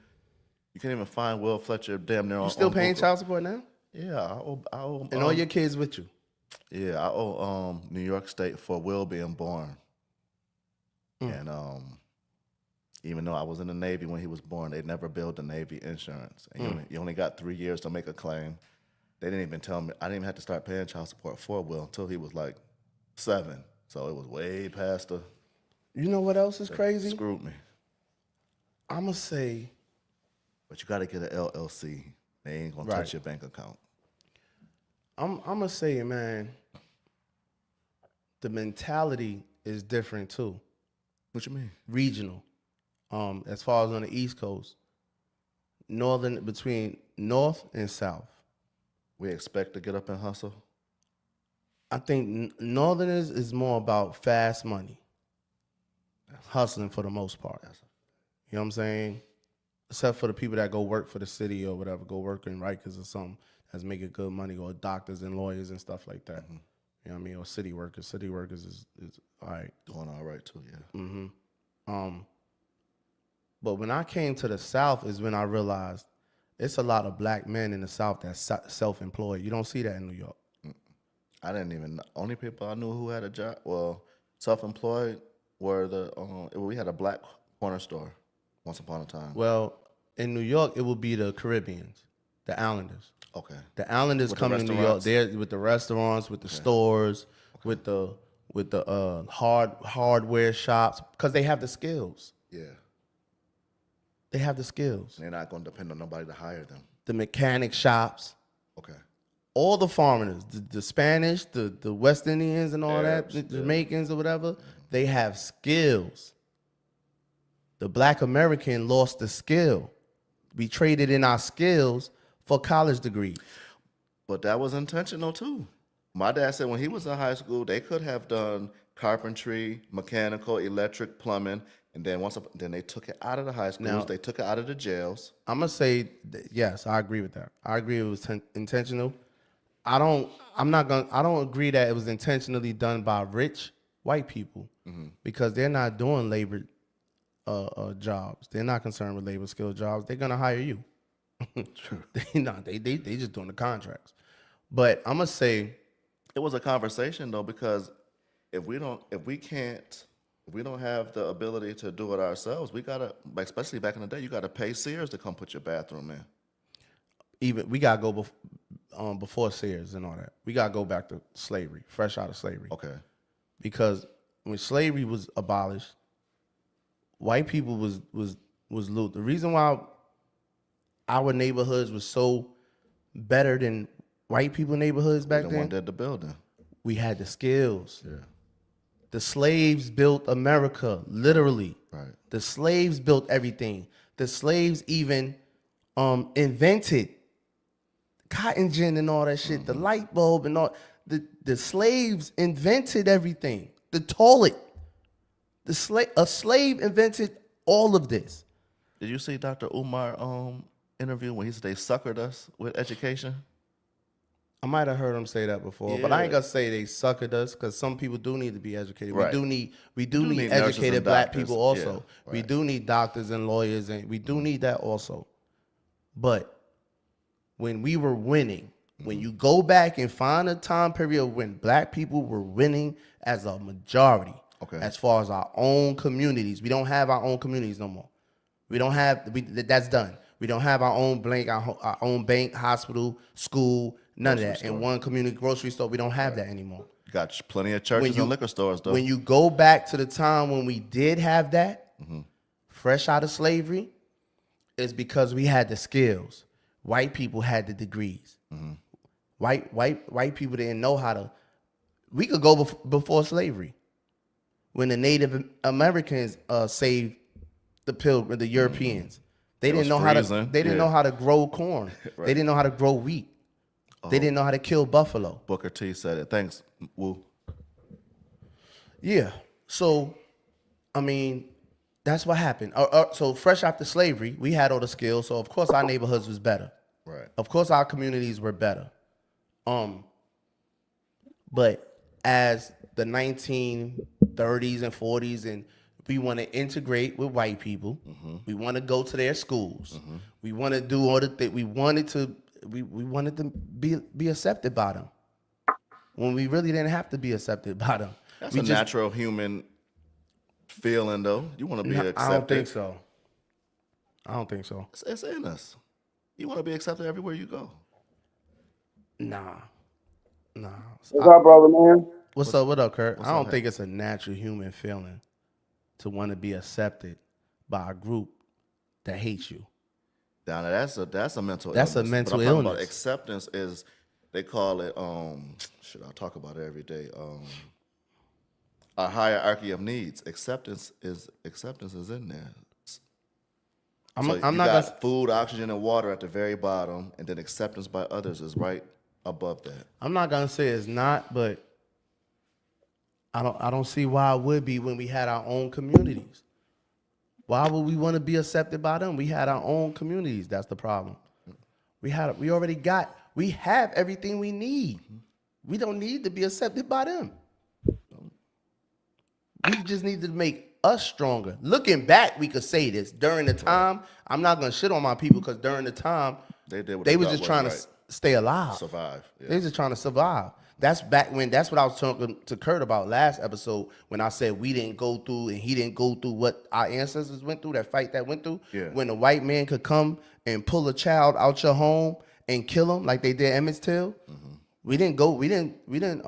You can't even find Will Fletcher damn near on. You still on paying Google. child support now? Yeah, I owe And all your kids with you? yeah, I owe New York State for Will being born. And even though I was in the Navy when he was born, they never billed the Navy insurance. And you only got 3 years to make a claim. They didn't even tell me. I didn't even have to start paying child support for Will until he was like 7. So it was way past the. You know what else is crazy? Screwed me. I'm going to say, But you got to get an LLC. They ain't gonna Right. touch your bank account. I'm going to say, man, the mentality is different too. What you mean? Regional. As far as on the East Coast, between North and South. We expect to get up and hustle. I think Northerners is more about fast money, hustling for the most part. You know what I'm saying? Except for the people that go work for the city or whatever, go work in Rikers or something that's making good money, or doctors and lawyers and stuff like that. You know what I mean? Or city workers. City workers is all right. Doing all right too, yeah. But when I came to the South is when I realized it's a lot of black men in the South that's self-employed. You don't see that in New York. I didn't even know. Only people I knew who had a job, well, self-employed, were we had a black corner store once upon a time. Well, in New York, it would be the Caribbeans, the Islanders. Okay. The Islanders With the come to New York. restaurants? They're with the restaurants, with the stores, with the hardware shops, because they have the skills. Yeah. They have the skills. They're not going to depend on nobody to hire them. The mechanic shops, Okay. all the foreigners, the Spanish, the West Indians and all Arabs, that, the yeah. Jamaicans or whatever, they have skills. The black American lost the skill. We traded in our skills for college degrees. But that was intentional too. My dad said when he was in high school, they could have done carpentry, mechanical, electric, plumbing, and then then they took it out of the high schools. Now- They took it out of the jails. I'm gonna say yes, I agree with that. I agree it was intentional. I don't agree that it was intentionally done by rich white people because they're not doing labor jobs. They're not concerned with labor skill jobs. They're gonna hire you. True. They just doing the contracts. But I'm gonna say It was a conversation though, because if we don't have the ability to do it ourselves, we gotta, especially back in the day, you gotta pay Sears to come put your bathroom in. even we gotta go before Sears and all that. We gotta go back to slavery, fresh out of slavery. Okay. Because when slavery was abolished, white people was loot. The reason why our neighborhoods was so better than white people neighborhoods back The then, one did the building. we had the skills. Yeah. The slaves built America, literally. Right. The slaves built everything. The slaves even invented cotton gin and all that shit, the light bulb and all. The slaves invented everything. The toilet. A slave invented all of this. Did you see Dr. Umar interview when he said they suckered us with education? I might have heard him say that before, but I ain't Yeah. gonna say they suckered us because some people do need to be educated. Right. We do need need nurses educated and black doctors. people also. Yeah, We right. do need doctors and lawyers, and we do need that also. But when we were winning, when you go back and find a time period when black people were winning as a majority, Okay. as far as our own communities, we don't have our own communities no more. We don't have that's done. We don't have our own own bank, hospital, school, none of that. In one community grocery store, we don't have that anymore. Got plenty of churches and liquor stores though. When you go back to the time when we did have that, fresh out of slavery, it's because we had the skills. White people had the degrees. White people didn't know how to. We could go before slavery, when the Native Americans saved the Europeans. They didn't was know how to. freezing. They didn't Yeah. know how to grow corn. They didn't know how to grow wheat. They didn't know how to kill buffalo. Booker T said it. Thanks, Woo. Yeah. So, I mean, that's what happened. So fresh after slavery, we had all the skills. So of course our neighborhoods was better. Right. Of course, our communities were better. But as the 1930s and 40s, and we want to integrate with white people, we want to go to their schools, we want to do all the things. We wanted to be accepted by them when we really didn't have to be accepted by them. That's we a natural human feeling, though. You want to be accepted. I don't think so. I don't think so. It's in us. You want to be accepted everywhere you go. Nah. What's up, brother, man? What's up? What up, Kurt? I don't up, think it's a natural human feeling to want to be accepted by a group that hates you. Now that's a mental. That's a illness. mental But I'm talking about illness. acceptance is, they call it. Shit, I talk about it every day. A hierarchy of needs. Acceptance is in there. I'm So not you gonna. got food, oxygen, and water at the very bottom, and then acceptance by others is right above that. I'm not gonna say it's not, but I don't see why it would be when we had our own communities. Why would we want to be accepted by them? We had our own communities. We have everything we need. We don't need to be accepted by them. We just need to make us stronger. Looking back, we could say this. During the time, I'm not gonna shit on my people, because during the time, They did what they they was thought just was trying right. to stay alive. Survive. Yeah. They was just trying to survive. That's back when. That's what I was talking to Kurt about last episode, when I said we didn't go through and he didn't go through what our ancestors went through. That fight that went through. Yeah. When a white man could come and pull a child out your home and kill him like they did Emmett Till. We didn't go. We didn't live didn't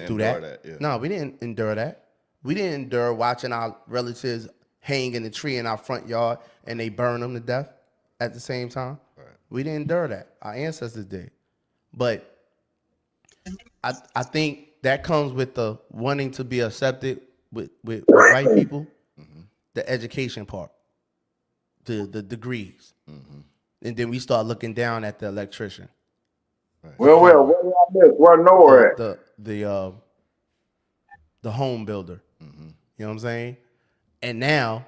through endure that. that, yeah. No, we didn't endure that. We didn't endure watching our relatives hang in the tree in our front yard and they burn them to death at the same time. Right. We didn't endure that. Our ancestors did. But I think that comes with the wanting to be accepted with white people, the education part, the degrees. And then we start looking down at the electrician, Well, where did I miss? Where Noah at? the home builder. You know what I'm saying? And now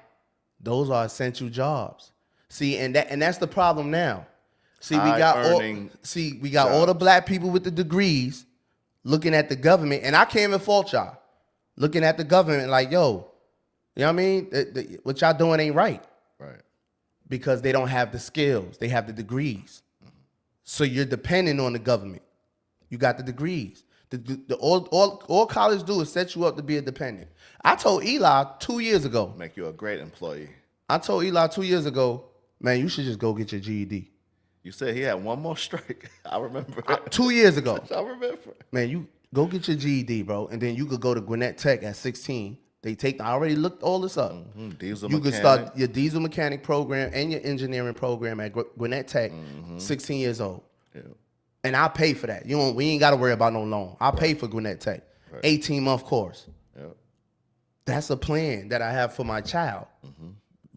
those are essential jobs. See, and that's the problem now. See, we got High-earning all the black people with the degrees looking at the government, and I can't even fault y'all. Looking at the government like, yo, you know what I mean? What y'all doing ain't right, Right. because they don't have the skills. They have the degrees. So you're dependent on the government. You got the degrees. All college do is set you up to be a dependent. I told Eli 2 years ago. Make you a great employee. I told Eli 2 years ago, man, you should just go get your GED. You said he had one more strike. I remember. 2 years ago, I remember. man, you go get your GED, bro, and then you could go to Gwinnett Tech at 16. I already looked all this up. Diesel You mechanic. could start your diesel mechanic program and your engineering program at Gwinnett Tech, 16 years old. Yeah. And I'll pay for that. We ain't got to worry about no loan. I'll pay for Gwinnett Tech. 18-month course. Yep. That's a plan that I have for my child.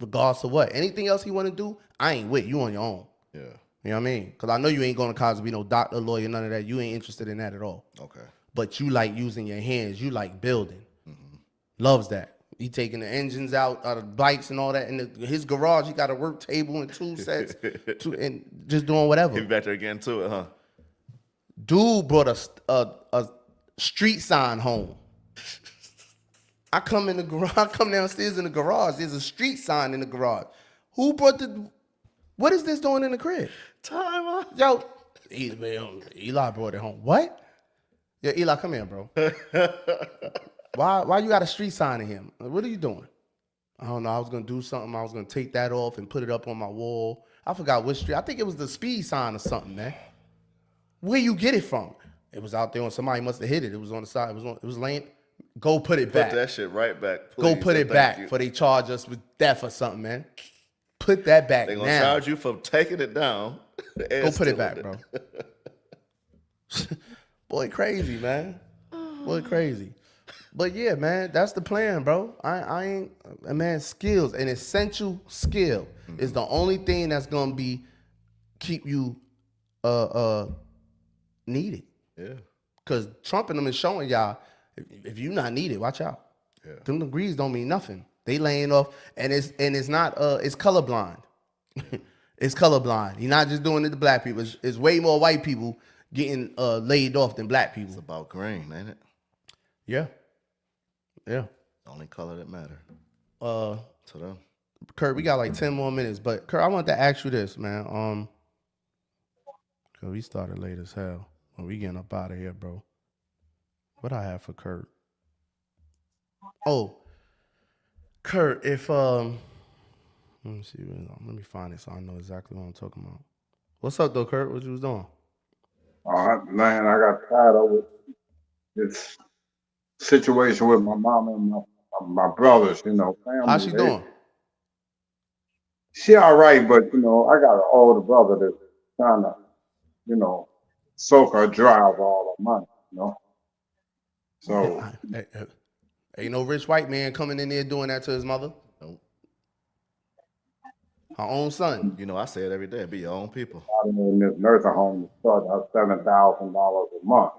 Regardless of what. Anything else he want to do, I ain't with. You on your own. Yeah. You know what I mean? Because I know you ain't going to college to be no doctor, lawyer, none of that. You ain't interested in that at all. Okay. But you like using your hands. You like building. Loves that. He taking the engines out of bikes and all that. In his garage, he got a work table and tool sets and just doing whatever. He back there again to it, huh? Dude brought a street sign home. I come in the garage. I come downstairs in the garage. There's a street sign in the garage. Who brought what is this doing in the crib? Time out. Yo, Eli brought it home. What? Yeah, Eli, come here, bro. Why you got a street sign in here? What are you doing? I don't know. I was gonna do something. I was gonna take that off and put it up on my wall. I forgot which street. I think it was the speed sign or something, man. Where you get it from? It was out there, and somebody must have hit it. It was on the side. It was laying. Go put it back. Put that shit right back. Go Please, put and it thank back you. before they charge us with death or something, man. Put that back They gonna now. charge you for taking it down. Go put it back, bro. Boy, crazy, man. Boy, crazy. But yeah, man, that's the plan, bro. I ain't, man, skills, an essential skill is the only thing that's gonna be keep you needed. Yeah. Cause Trump and them is showing y'all, if you not needed, watch out. Yeah. Them degrees don't mean nothing. They laying off, and it's not it's colorblind. It's colorblind. He's not just doing it to black people. It's way more white people getting laid off than black It's people. about green, ain't it? Yeah. Yeah. The only color that matter Uh, to them. Kurt, we got like 10 more minutes, but Kurt, I want to ask you this, man. Cause we started late as hell. Well, we getting up out of here, bro. What I have for Kurt? Oh, Kurt, if let me see. Let me find it so I know exactly what I'm talking about. What's up, though, Kurt? What you was doing? Man, I got tired of this situation with my mom and my brothers. You know, family. How she doing? She all right, but you know, I got an older brother that's trying to, you know, soak her dry of all her money. You know, so Ain't no rich white man coming in there doing that to his mother. Nope. Her own son. You know, I say it every day. Be your own people. I in this nursing home starting at $7,000 a month,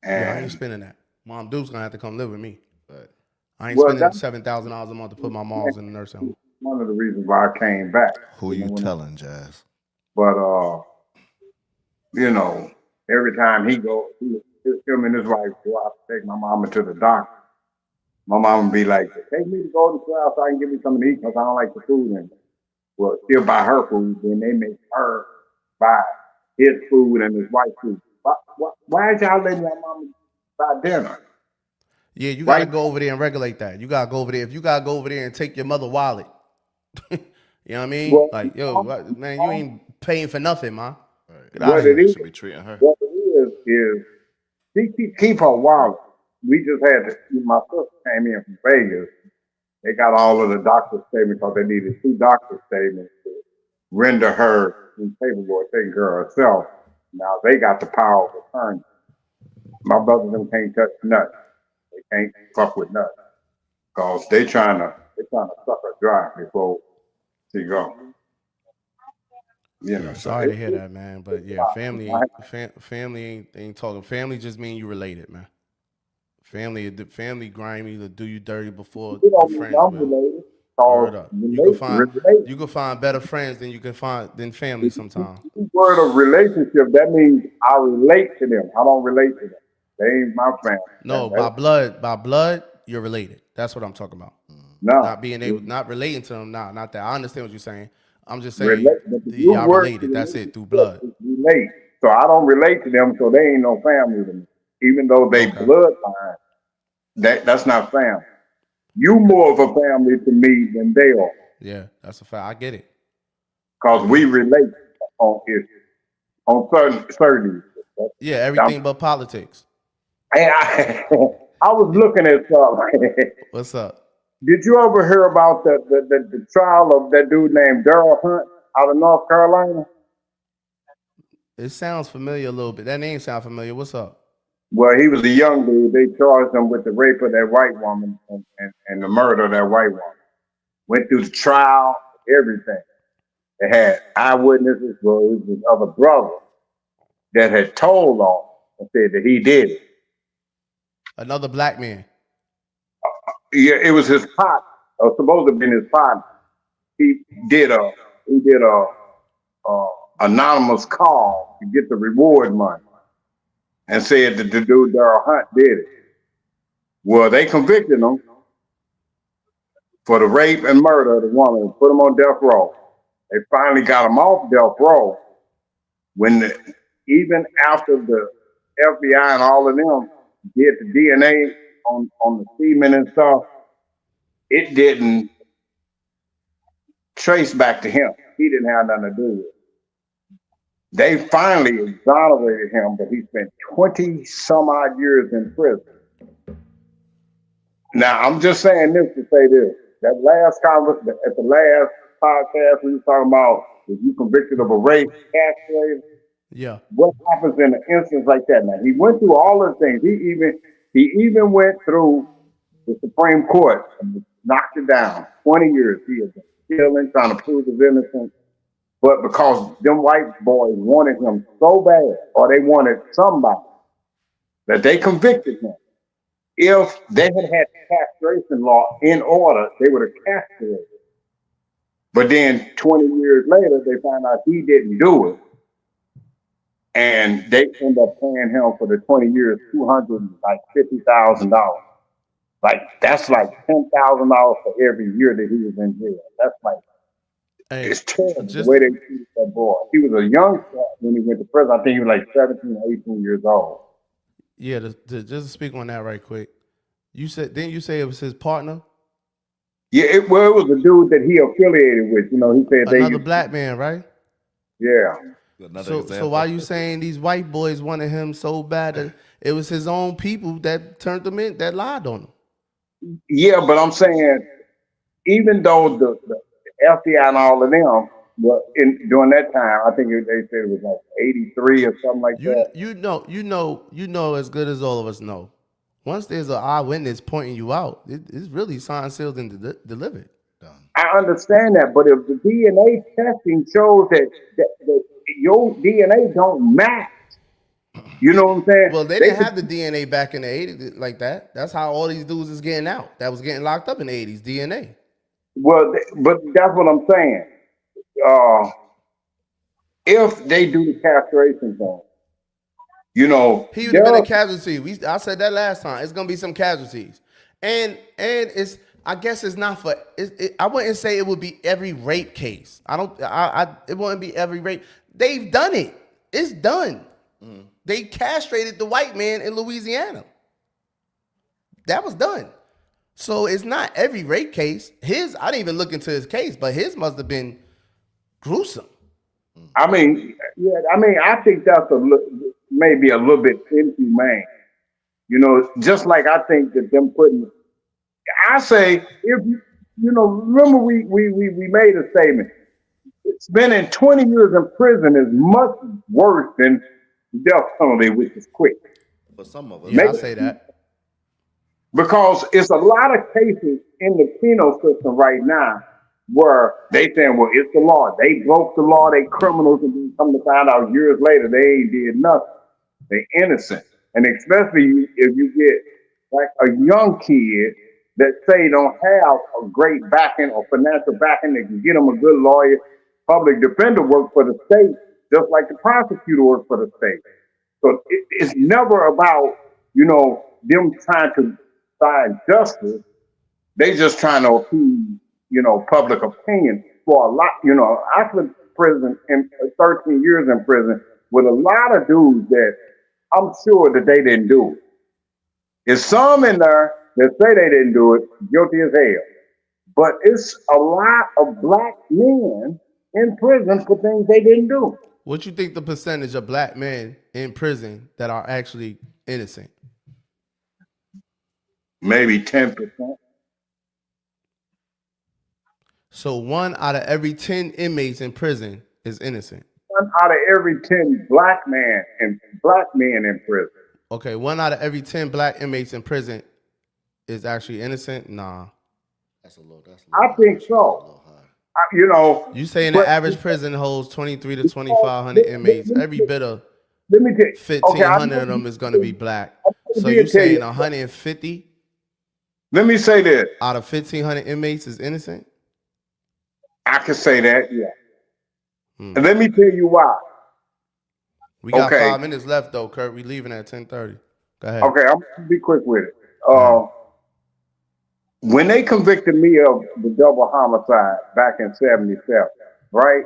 Yeah, I ain't and spending that. Mom Duke's gonna have to come live with me. But I ain't Well, spending that's- $7,000 a month to put my moms in the nursing home. one of the reasons why I came back. who you know, telling, Jazz? But you know, every time he go, him and his wife go out to take my mama to the doctor. My mama be like, "Take me to go to the house so I can get me something to eat because I don't like the food." And well, she'll buy her food, then they make her buy his food and his wife's food. Why is y'all letting your mama buy dinner? Yeah, you gotta Right. go over there and regulate that. You gotta go over there. If you gotta go over there and take your mother wallet, you know what I mean? Well, Like, yo, man, you ain't paying for nothing, man. Right. Get out What of here. it is, Should be treating her. what it is she keep her wallet. We just had to. My sister came in from Vegas. They got all of the doctor's statements because they needed 2 doctor's statements to render her in paperwork taking care of herself. Now they got the power of attorney. My brothers them can't touch nothing. They can't fuck with nothing because they trying to suck her dry before she go. You know, so Sorry to hear that, man. But yeah, family ain't talking. Family just mean you related, man. Family grimy to do you dirty before you know, your friends I'm will. related. Word up. Relate. You can find better friends than you can find family sometimes. The word of relationship, that means I relate to them. I don't relate to them. They ain't my family. No, That- by blood, you're related. That's what I'm talking about. no. Not relating to them. Nah, not that. I understand what you're saying. I'm just saying Relate, but the root y'all word related. for That's it through blood. is relate. So I don't relate to them, so they ain't no family to me. Even though they Okay. bloodline, that's not family. You more of a family to me than they are, Yeah, that's a fact. I get it. because we relate on issues, on certain issues. Yeah, everything but politics. Hey, I was looking at something. What's up? Did you ever hear about the trial of that dude named Daryl Hunt out of North Carolina? It sounds familiar a little bit. That name sounds familiar. What's up? Well, he was a young dude. They charged him with the rape of that white woman and the murder of that white woman. Went through the trial, everything. They had eyewitnesses. Well, it was his other brother that had told on and said that he did it. Another black man. Yeah, it was his partner. It was supposed to have been his partner. He did a anonymous call to get the reward money and said that the dude Daryl Hunt did it. Well, they convicted him for the rape and murder of the woman and put him on death row. They finally got him off death row even after the FBI and all of them did the DNA on the semen and stuff, it didn't trace back to him. He didn't have nothing to do with it. They finally exonerated him, but he spent 20 some odd years in prison. Now, I'm just saying this to say this. That last conversation, at the last podcast, we were talking about if you convicted of a rape, castrated, Yeah. what happens in an instance like that? Now, he went through all the things. He even went through the Supreme Court and knocked it down. 20 years he has been killing, trying to prove his innocence. But because them white boys wanted him so bad, or they wanted somebody, that they convicted him. If they had the castration law in order, they would have castrated. But then 20 years later, they found out he didn't do it. And they end up paying him for the 20 years $250,000. Like that's like $10,000 for every year that he was in jail. That's like Hey, it's terrible the just way they treated that boy. He was a young cat when he went to prison. I think he was like 17 or 18 years old. yeah, just to speak on that right quick. You said didn't you say it was his partner? Yeah, it was a dude that he affiliated with. You know, he said Another black man, right? yeah. Another So example. why you saying these white boys wanted him so bad that it was his own people that turned him in, that lied on him? Yeah, but I'm saying, even though the FBI and all of them were during that time, I think they said it was like 83 or something like that. You know as good as all of us know. Once there's an eyewitness pointing you out, it's really signed, sealed, and delivered. Done. I understand that, but if the DNA testing shows that your DNA don't match, you know what I'm saying? Well, they didn't have the DNA back in the 80s like that. That's how all these dudes is getting out. That was getting locked up in the 80s, DNA. Well, but that's what I'm saying. If they do the castration thing, you know, He would have been a casualty. I said that last time. It's gonna be some casualties, and it's. I guess it's not for. I wouldn't say it would be every rape case. I don't. It wouldn't be every rape. They've done it. It's done. They castrated the white man in Louisiana. That was done. So it's not every rape case. His. I didn't even look into his case, but his must have been gruesome. I mean, yeah. I mean, I think that's maybe a little bit inhumane. You know, just like I think that them putting. I say, if you remember we made a statement. Spending 20 years in prison is much worse than death penalty, which is quick. For some of us. Yeah, I'll say that. Because it's a lot of cases in the penal system right now where they saying, well, it's the law. They broke the law, they criminals, and then come to find out years later they ain't did nothing. They innocent. And especially if you get like a young kid that say don't have a great backing or financial backing that can get them a good lawyer, public defender work for the state, just like the prosecutor work for the state. So it's never about, them trying to find justice. They just trying to appease, public opinion for a lot. I spent prison in 13 years in prison with a lot of dudes that I'm sure that they didn't do it. There's some in there that say they didn't do it, guilty as hell. But it's a lot of black men in prison for things they didn't do. What you think the percentage of black men in prison that are actually innocent? Maybe 10%. So 1 out of every 10 inmates in prison is innocent. 1 out of every 10 black men in prison. Okay, 1 out of every 10 black inmates in prison is actually innocent? Nah. That's a little. I think so. You saying the average prison holds 23 to 2,500 inmates. Every bit of let me tell you, 1,500 of them is going to be black. So you saying 150 let me say this. out of 1,500 inmates is innocent? I can say that, yeah. And let me tell you why. We got 5 minutes left, though, Kurt. We leaving at 10:30. Go ahead. Okay, I'm going to be quick with it. When they convicted me of the double homicide back in 77, right?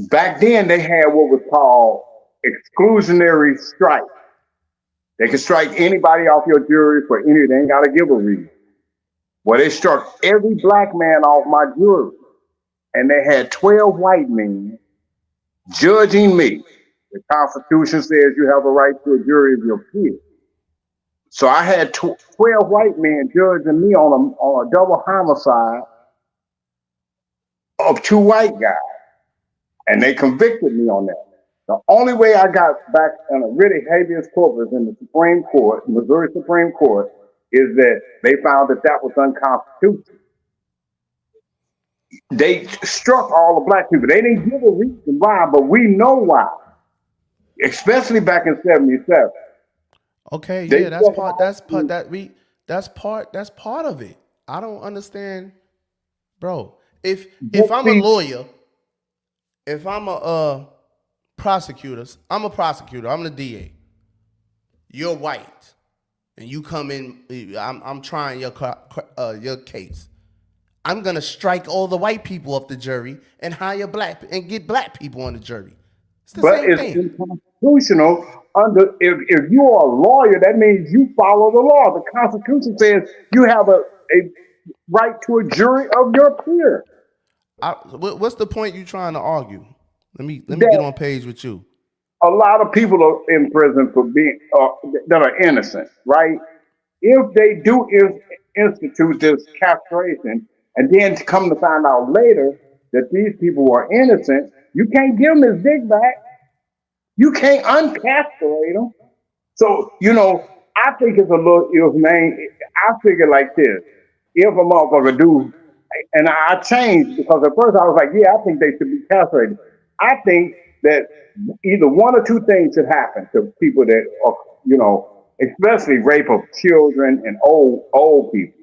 Back then, they had what was called exclusionary strike. They could strike anybody off your jury for any, they ain't got to give a reason. Well, they struck every black man off my jury. And they had 12 white men judging me. The Constitution says you have a right to a jury of your peers. So I had 12 white men judging me on a double homicide of 2 white guys. And they convicted me on that. The only way I got back on a writ of habeas corpus in the Supreme Court, Missouri Supreme Court, is that they found that was unconstitutional. They struck all the black people. They didn't give a reason why, but we know why. Especially back in 77. Okay, yeah, that's part of it. I don't understand, bro. If I'm a lawyer, if I'm a prosecutor, I'm a prosecutor. I'm the DA. You're white, and you come in. I'm trying your case. I'm gonna strike all the white people off the jury and hire black and get black people on the jury. It's the But same it's thing. unconstitutional under if you are a lawyer, that means you follow the law. The Constitution says you have a right to a jury of your peers. What's the point you trying to argue? Let me That- get on page with you. A lot of people are in prison for being that are innocent, right? If they do institute this castration, and then to come to find out later that these people are innocent, you can't give them his dick back. You can't uncastrate them. So, I think it's a little inhumane. I figure like this. If a motherfucker do, and I changed because at first I was like, yeah, I think they should be castrated. I think that either one or two things should happen to people that are, especially rape of children and old people.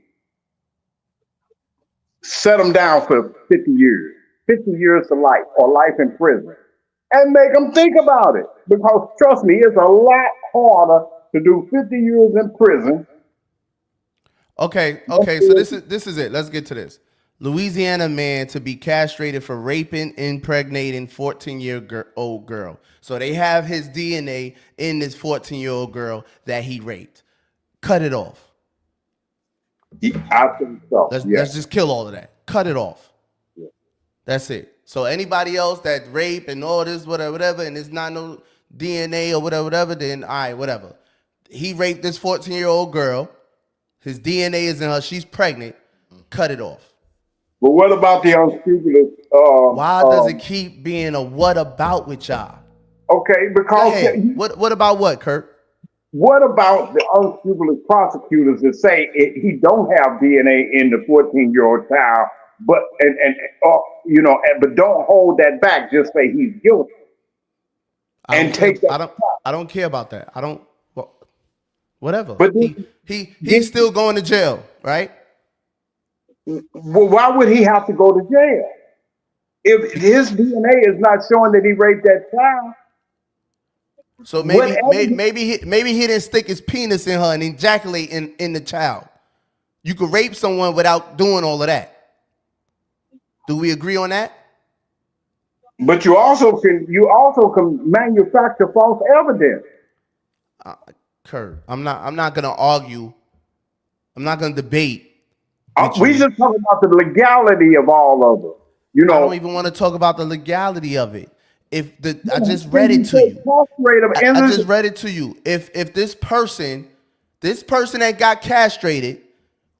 Set them down for 50 years to life or life in prison, and make them think about it. Because trust me, it's a lot harder to do 50 years in prison. Okay. So this is it. Let's get to this. Louisiana man to be castrated for raping, impregnating 14-year-old girl. So they have his DNA in this 14-year-old girl that he raped. Cut it off. I think so. Let's just kill all of that. Cut it off. Yeah. That's it. So anybody else that rape and all this, whatever, and it's not no DNA or whatever, then all right, whatever. He raped this 14-year-old girl. His DNA is in her. She's pregnant. Cut it off. But what about the unscrupulous? Why does it keep being a what about with y'all? Okay, Go because ahead. What about what, Kurt? what about the unscrupulous prosecutors that say he don't have DNA in the 14-year-old child, but but don't hold that back, just say he's guilty and take that. I don't care about that. I don't. Whatever. But he's still going to jail, right? Well, why would he have to go to jail if his DNA is not showing that he raped that child? So maybe he didn't stick his penis in her and ejaculate in the child. You could rape someone without doing all of that. Do we agree on that? But you also can manufacture false evidence. Kurt, I'm not gonna argue. I'm not gonna debate. We just talk about the legality of all of it. I don't even want to talk about the legality of it. I just read it to you. I just read it to you. If this person that got castrated,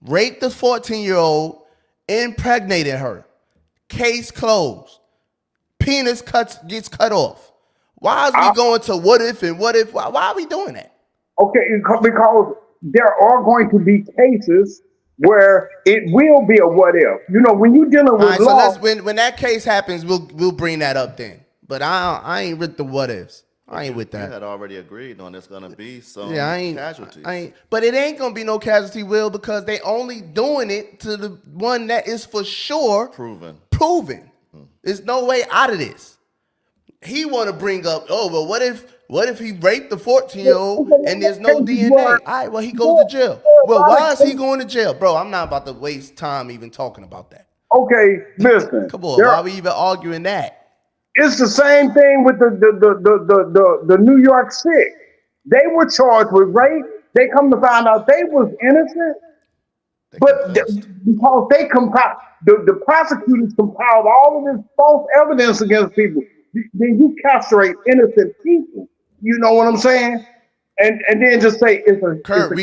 raped the 14-year-old, impregnated her, case closed, penis gets cut off. Why is we going to what if and what if? Why are we doing that? Okay, because there are going to be cases where it will be a what if. When you're dealing with law. So when that case happens, we'll bring that up then. But I ain't with the what ifs. I ain't with We that. had already agreed on there's gonna be some casualties. But it ain't gonna be no casualty, Will, because they only doing it to the one that is for sure Proven. There's no way out of this. He want to bring up, what if he raped the 14-year-old and there's no DNA? All right, well, he goes to jail. Well, why is he going to jail? Bro, I'm not about to waste time even talking about that. Okay, listen. Come on, why are we even arguing that? It's the same thing with the New York Six. They were charged with rape. They come to find out they was innocent. Because they compiled, the prosecutors compiled all of this false evidence against people. Then you castrate innocent people. You know what I'm saying? And then just say it's a Kurt,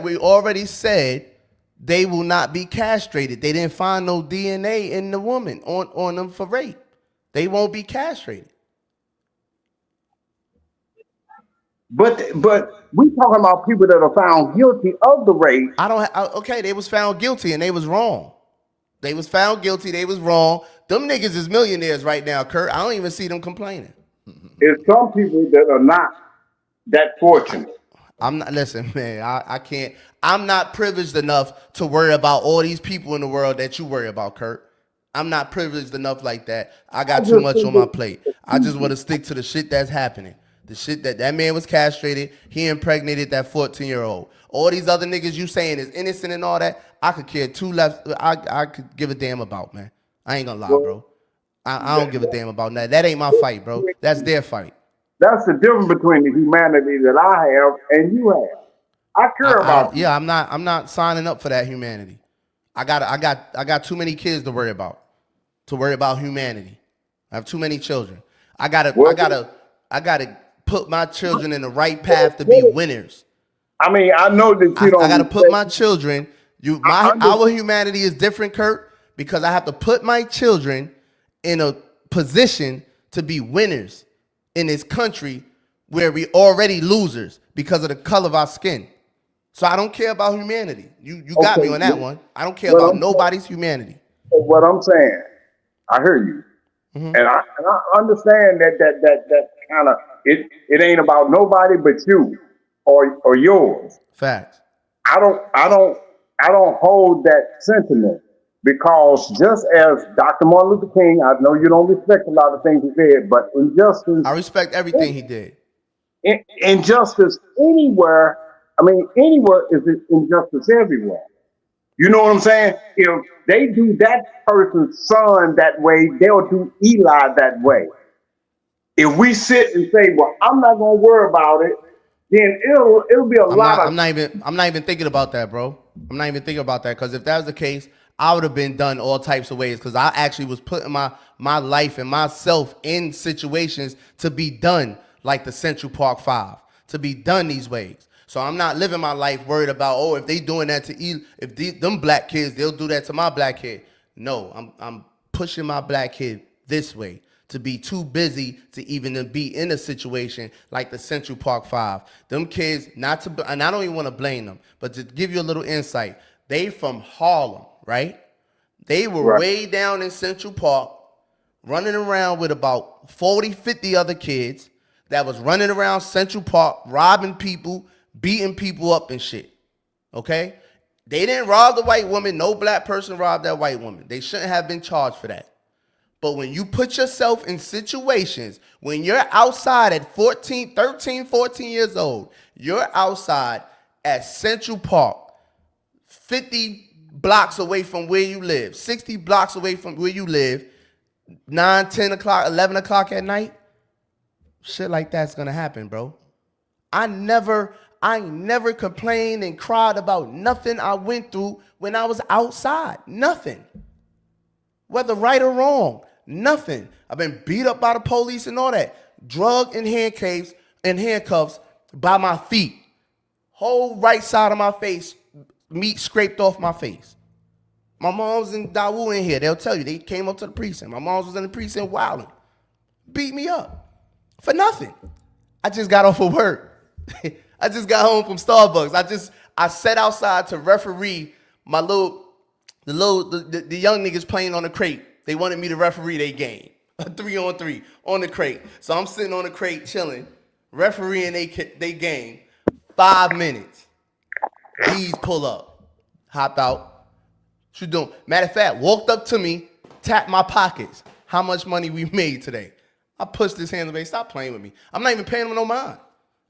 we already said they will not be castrated. They didn't find no DNA in the woman on them for rape. They won't be castrated. But we talking about people that are found guilty of the rape. Okay, they was found guilty and they was wrong. They was found guilty, they was wrong. Them niggas is millionaires right now, Kurt. I don't even see them complaining. It's some people that are not that fortunate. Listen, man, I can't. I'm not privileged enough to worry about all these people in the world that you worry about, Kurt. I'm not privileged enough like that. I got too much on my plate. I just want to stick to the shit that's happening. The shit that man was castrated. He impregnated that 14-year-old. All these other niggas you saying is innocent and all that, I could care two left. I could give a damn about, man. I ain't gonna lie, bro. I don't give a damn about that. That ain't my fight, bro. That's their fight. That's the difference between the humanity that I have and you have. I care about you. Yeah, I'm not signing up for that humanity. I got too many kids to worry about humanity. I have too many children. I gotta put my children in the right path to be winners. I mean, I know that you don't. I gotta put my children. Our humanity is different, Kurt, because I have to put my children in a position to be winners in this country where we already losers because of the color of our skin. So I don't care about humanity. You got me on that one. I don't care about nobody's humanity. What I'm saying, I hear you, and I understand that kind of it ain't about nobody but you or yours. Facts. I don't hold that sentiment because just as Dr. Martin Luther King, I know you don't respect a lot of things he said, but injustice. I respect everything he did. Injustice anywhere. I mean, anywhere is injustice everywhere. You know what I'm saying? If they do that person's son that way, they'll do Eli that way. If we sit and say, "Well, I'm not gonna worry about it," then it'll be a lot of. I'm not even thinking about that, bro. I'm not even thinking about that because if that was the case, I would have been done all types of ways because I actually was putting my life and myself in situations to be done like the Central Park 5, to be done these ways. So I'm not living my life worried about, oh, if they doing that to them black kids, they'll do that to my black kid. No, I'm pushing my black kid this way to be too busy to even be in a situation like the Central Park 5. Them kids, and I don't even want to blame them, but to give you a little insight, they from Harlem, right? They were way down in Central Park, running around with about 40, 50 other kids that was running around Central Park, robbing people, beating people up and shit, okay? They didn't rob the white woman. No black person robbed that white woman. They shouldn't have been charged for that. But when you put yourself in situations, when you're outside at 13, 14 years old, you're outside at Central Park, 50 blocks away from where you live, 60 blocks away from where you live, 9, 10 o'clock, 11 o'clock at night, shit like that's gonna happen, bro. I never complained and cried about nothing I went through when I was outside. Nothing. Whether right or wrong, nothing. I've been beat up by the police and all that. Drugged in handcuffs by my feet. Whole right side of my face, meat scraped off my face. My mom's and Dawu in here. They'll tell you. They came up to the precinct. My mom's was in the precinct wilding. Beat me up. For nothing. I just got off of work. I just got home from Starbucks. I sat outside to referee the young niggas playing on the crate. They wanted me to referee their game. A 3-on-3 on the crate. So I'm sitting on the crate chilling, refereeing they game. 5 minutes. These pull up. Hopped out. What you doing? Matter of fact, walked up to me, tapped my pockets. How much money we made today? I pushed his hand away. Stop playing with me. I'm not even paying him no mind.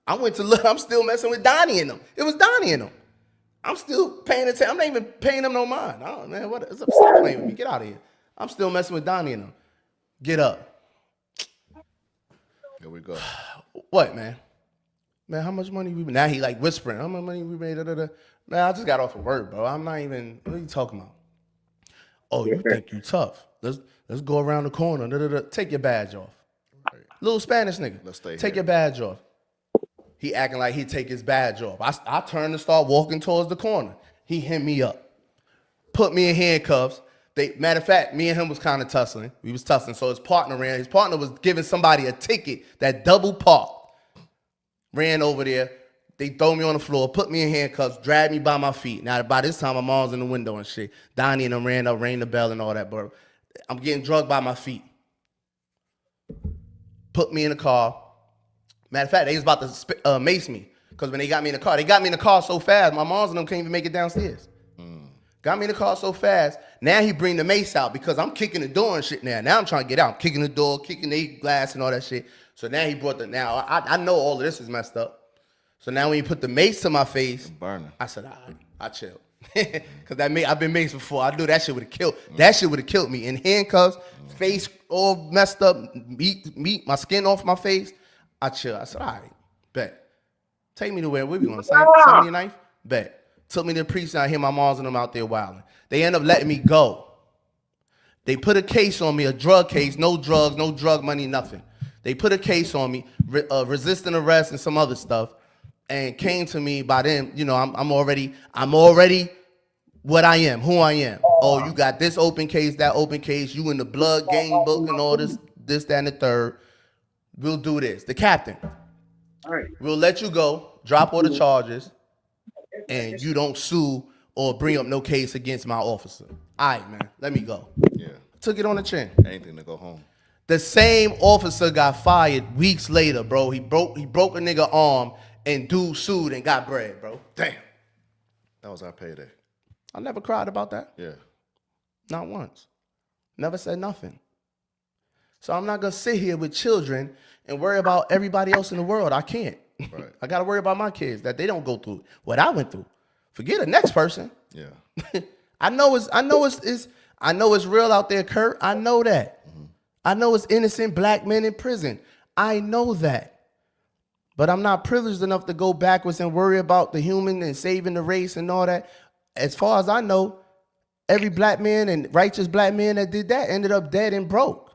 I went to look. I'm still messing with Donnie and them. It was Donnie and them. I'm still paying attention. I'm not even paying them no mind. Oh, man, stop playing with me. Get out of here. I'm still messing with Donnie and them. Get up. Here we go. What, man? Man, how much money we made? Now he like whispering. How much money we made? Da, da, da. Man, I just got off of work, bro. I'm not even. What are you talking about? Oh, you think you tough? Let's go around the corner. Da, da, da. Take your badge off. Right. Little Spanish nigga. Let's stay Take here. your badge off. He acting like he'd take his badge off. I turned and start walking towards the corner. He hit me up. Put me in handcuffs. Matter of fact, me and him was kind of tussling. We was tussling. So his partner ran. His partner was giving somebody a ticket that double parked. Ran over there. They throw me on the floor, put me in handcuffs, dragged me by my feet. Now, by this time, my mom's in the window and shit. Donnie and them ran up, rang the bell and all that, bro. I'm getting drugged by my feet. Put me in the car. Matter of fact, they was about to mace me. Because when they got me in the car so fast, my moms and them can't even make it downstairs. Got me in the car so fast. Now he bring the mace out because I'm kicking the door and shit now. Now I'm trying to get out. I'm kicking the door, kicking the glass and all that shit. So now he brought I know all of this is messed up. So now when he put the mace to my face, Burning. I said, all right, I chill. Because I've been maced before. I knew that shit would have killed. That shit would have killed me. In handcuffs, face all messed up, meat, my skin off my face. I chill. I said, all right, bet. Take me to where we going. 79th? Bet. Took me to the precinct. I hear my moms and them out there wilding. They end up letting me go. They put a case on me, a drug case, no drugs, no drug money, nothing. They put a case on me, resisting arrest and some other stuff, and came to me by then. You know, I'm already what I am, who I am. Oh, you got this open case, that open case. You in the blood gang book and all this, that, and the third. We'll do this. The captain. All right. We'll let you go, drop all the charges, and you don't sue or bring up no case against my officer. All right, man, let me go. Yeah. Took it on the chin. Anything to go home. The same officer got fired weeks later, bro. He broke a nigga arm, and dude sued and got bread, bro. Damn. That was our payday. I never cried about that. Yeah. Not once. Never said nothing. So I'm not gonna sit here with children and worry about everybody else in the world. I can't. Right. I gotta worry about my kids that they don't go through what I went through. Forget the next person. Yeah. I know it's real out there, Kurt. I know that. I know it's innocent black men in prison. I know that. But I'm not privileged enough to go backwards and worry about the human and saving the race and all that. As far as I know, every black man and righteous black man that did that ended up dead and broke.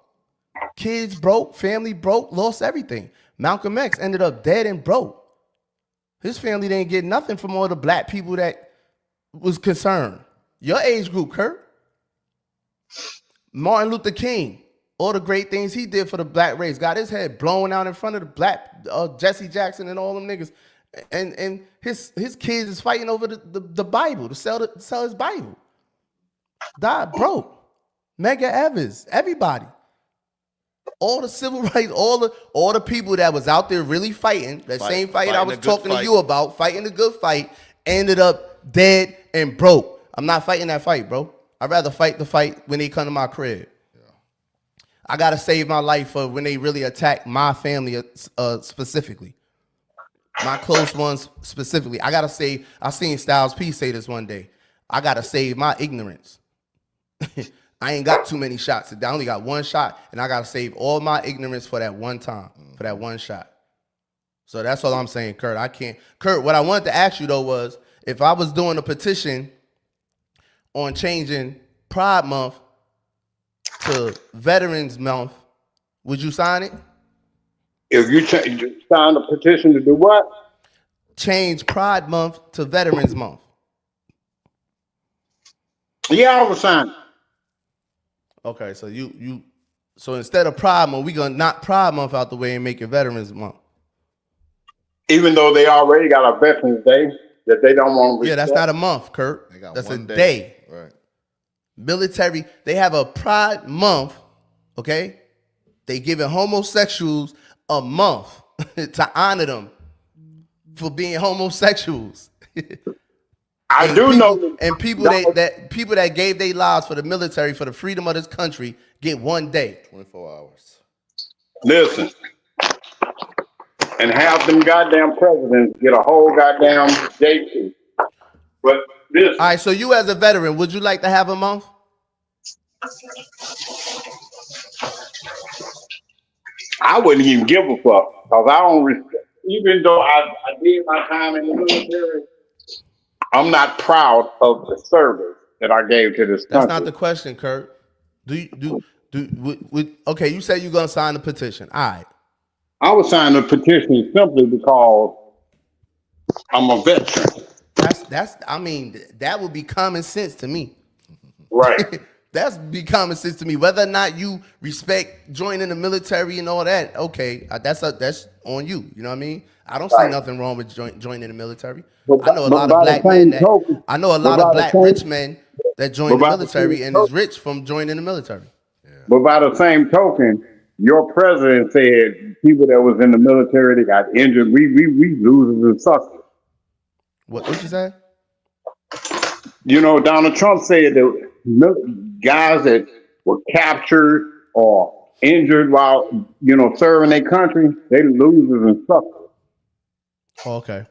Kids broke, family broke, lost everything. Malcolm X ended up dead and broke. His family didn't get nothing from all the black people that was concerned. Your age group, Kurt. Martin Luther King, all the great things he did for the black race, got his head blown out in front of the black Jesse Jackson and all them niggas. And his kids is fighting over the Bible to sell his Bible. Died broke. Medgar Evers, everybody. All the civil rights, all the people that was out there really fighting, same fight I was talking to you about, fighting the good fight, ended up dead and broke. I'm not fighting that fight, bro. I'd rather fight the fight when they come to my crib. Yeah. I gotta save my life for when they really attack my family specifically. My close ones specifically. I gotta save, I seen Styles P say this one day. I gotta save my ignorance. I ain't got too many shots. I only got one shot, and I gotta save all my ignorance for that one time, for that one shot. So that's all I'm saying, Kurt. I can't. Kurt, what I wanted to ask you though was, if I was doing a petition on changing Pride Month to Veterans Month, would you sign it? If you sign a petition to do what? Change Pride Month to Veterans Month. Yeah, I would sign it. Okay, so so instead of Pride Month, we gonna knock Pride Month out the way and make it Veterans Month. Even though they already got a Veterans Day that they don't want to. Yeah, that's not a month, Kurt. That's a day. Right. Military, they have a Pride Month, okay? They giving homosexuals a month to honor them for being homosexuals. I do know, and people that gave their lives for the military, for the freedom of this country, get 1 day. 24 hours. listen, and have them goddamn presidents get a whole goddamn day too. But this, All right, so you as a veteran, would you like to have a month? I wouldn't even give a fuck because I don't respect. Even though I did my time in the military, I'm not proud of the service that I gave to this country. That's not the question, Kurt. Okay, you said you're gonna sign the petition. All right. I was signing the petition simply because I'm a veteran. I mean, that would be common sense to me. Right. That's be common sense to me. Whether or not you respect joining the military and all that, okay, that's on you. You know what I mean? I don't see nothing wrong with joining the military. I know a lot of black men I know a lot of black rich men that join the military and is rich from joining the military. But by the same token, your president said people that was in the military, they got injured. We losers and suckers. What you say? Donald Trump said that guys that were captured or injured while, serving their country, they losers and suckers. Okay.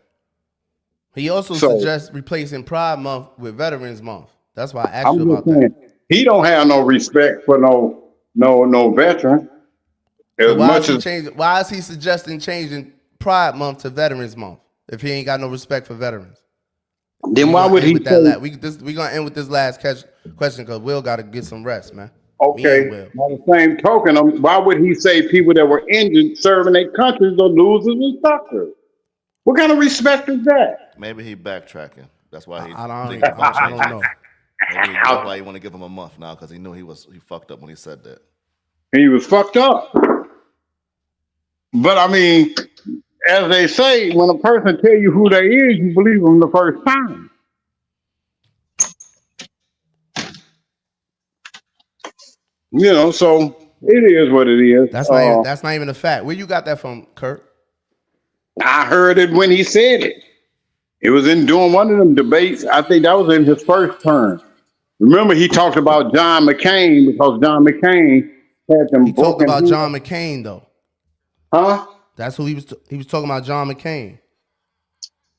He also So suggests replacing Pride Month with Veterans Month. That's why I asked I'm you just about that. saying, he don't have no respect for no veteran. So As much as why is he suggesting changing Pride Month to Veterans Month if he ain't got no respect for veterans? then why would he With say, that we gonna end with this last question because Will got to get some rest, man. okay, Me and by the same token, why would he say people that were injured serving their countries are losers and suckers? What kind of respect is that? Maybe he backtracking. That's why he. I don't thinking about know. changing it. Maybe that's why he want to give him a month now because he knew he fucked up when he said that. He was fucked up. But I mean, as they say, when a person tell you who they is, you believe them the first time. So it is what it is. That's not even a fact. Where you got that from, Kurt? I heard it when he said it. It was during one of them debates. I think that was in his first term. Remember, he talked about John McCain because John McCain had them. He talked about John McCain though. Huh? That's who he was. He was talking about John McCain.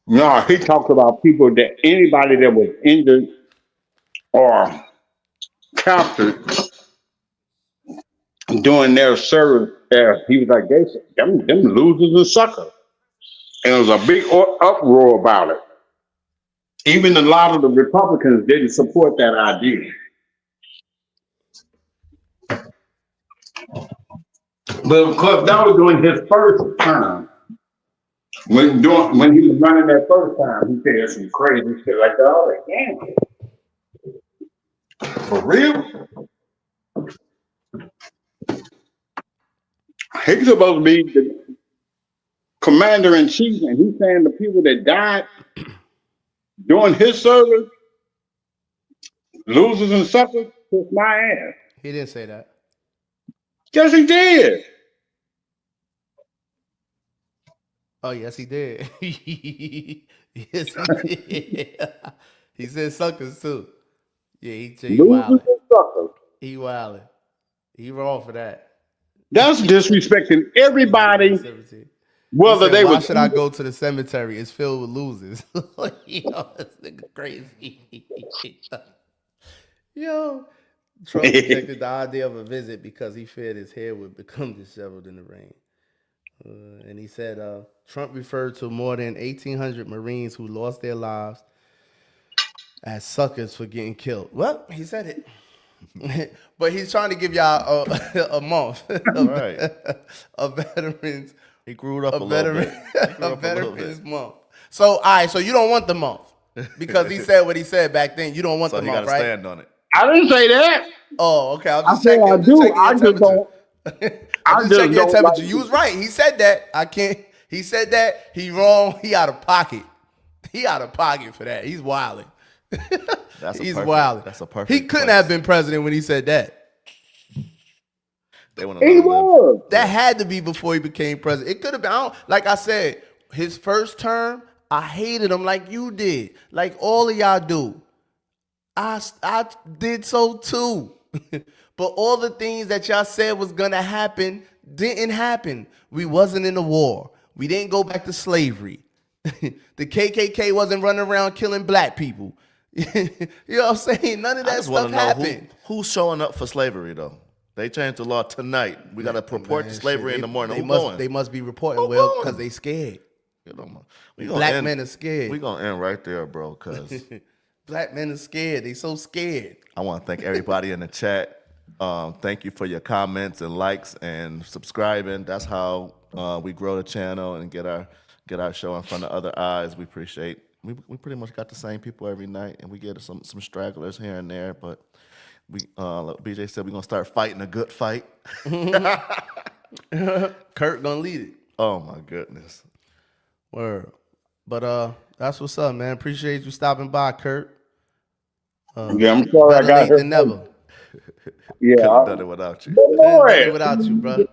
No, he talked about anybody that was injured or captured during their service. He was like, them losers and suckers. And there was a big uproar about it. Even a lot of the Republicans didn't support that idea. But of course, that was during his first term. When he was running that first time, he said some crazy shit like that. I was like, damn. For real? He's supposed to be the commander-in-chief, and he's saying the people that died during his service, losers and suckers, kiss my ass. He didn't say that. Yes, he did. Oh yes, he did. Yes, he did. He said suckers too. Yeah, he Losers wildin'. and suckers. He wildin'. He wrong for that. That's disrespecting everybody, 17. whether He said, they why were. should I go to the cemetery? It's filled with losers. Yo, this nigga crazy. Yo, Trump rejected the idea of a visit because he feared his hair would become disheveled in the rain. And he said Trump referred to more than 1,800 Marines who lost their lives as suckers for getting killed. Well, he said it. But he's trying to give y'all a month Right. of veterans. He grew up a little bit. A veterans month. So, all right, so you don't want the month because he said what he said back then. You don't want So the he month, got to right? stand on it. I didn't say that. Oh, okay. I'm I just said checking. I do. Checking your I just temperature. don't. I'm just checking your don't temperature. like You was right. He said that. I can't. He said that. He wrong. He out of pocket. He out of pocket for that. He's wilding. He's wilding. That's a perfect. He couldn't place. have been president when he said that. They want He was. That had to be before he became president. It could have been. Like I said, his first term, I hated him like you did, like all of y'all do. I did so too. But all the things that y'all said was gonna happen didn't happen. We wasn't in a war. We didn't go back to slavery. The KKK wasn't running around killing black people. You know what I'm saying? None of I that just want stuff to know happened. who's showing up for slavery though. They changed the law tonight. We got to report Man, to slavery shit, in the morning. They Who must, going? They must be reporting, Who Will, going? because they scared. You know, we gonna Black end, men are scared. We gonna end right there, bro. Cause Black men are scared. They so scared. I want to thank everybody in the chat. Thank you for your comments and likes and subscribing. That's how we grow the channel and get our show in front of other eyes. We appreciate. We pretty much got the same people every night, and we get some stragglers here and there. But we, like BJ said, we're gonna start fighting a good fight. Kurt gonna lead it. Oh my goodness. Word. But that's what's up, man. Appreciate you stopping by, Kurt. Yeah, I'm sorry I Better got late here. than never. Yeah, Couldn't have done it without you. Couldn't do it Lord, without you, brother.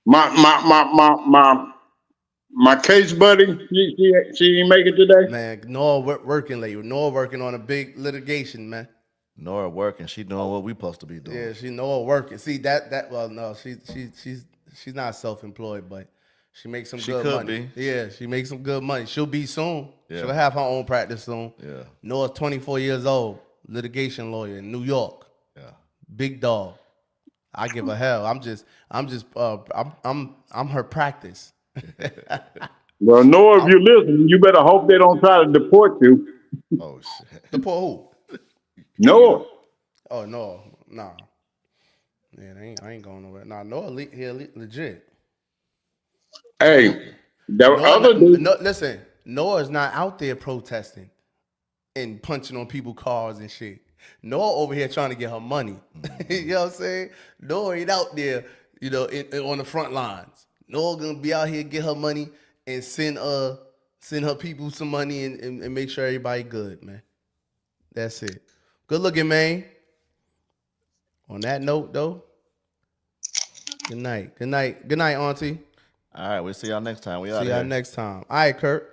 my My case buddy, she didn't make it today. Man, Noah working late. Noah working on a big litigation, man. Nora working. She doing what we supposed to be doing. Yeah, she Noah working. See well, no, she's not self-employed, but she makes some She good could money. be. Yeah, she makes some good money. She'll be soon. Yeah. She'll have her own practice soon. Yeah. Noah's 24 years old, litigation lawyer in New York. Yeah. Big dog. I give her hell. I'm her practice. Well, Noah, if you're listening, you better hope they don't try to deport you. Oh shit. The poor who? Noah. Oh no, nah. Yeah, I ain't going nowhere. Nah, Noah here legit. Hey, the other dude. Listen, Noah's not out there protesting and punching on people's cars and shit. Noah over here trying to get her money. You know what I'm saying? Noah ain't out there, on the front lines. Noah gonna be out here get her money and send her people some money and make sure everybody good, man. That's it. Good looking, man. On that note, though, good night. Good night. Good night, Auntie. All right, we'll see y'all next time. We out See y'all here. next time. All right, Kurt.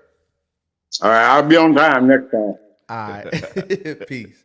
All right, I'll be on time next time. All right. Peace.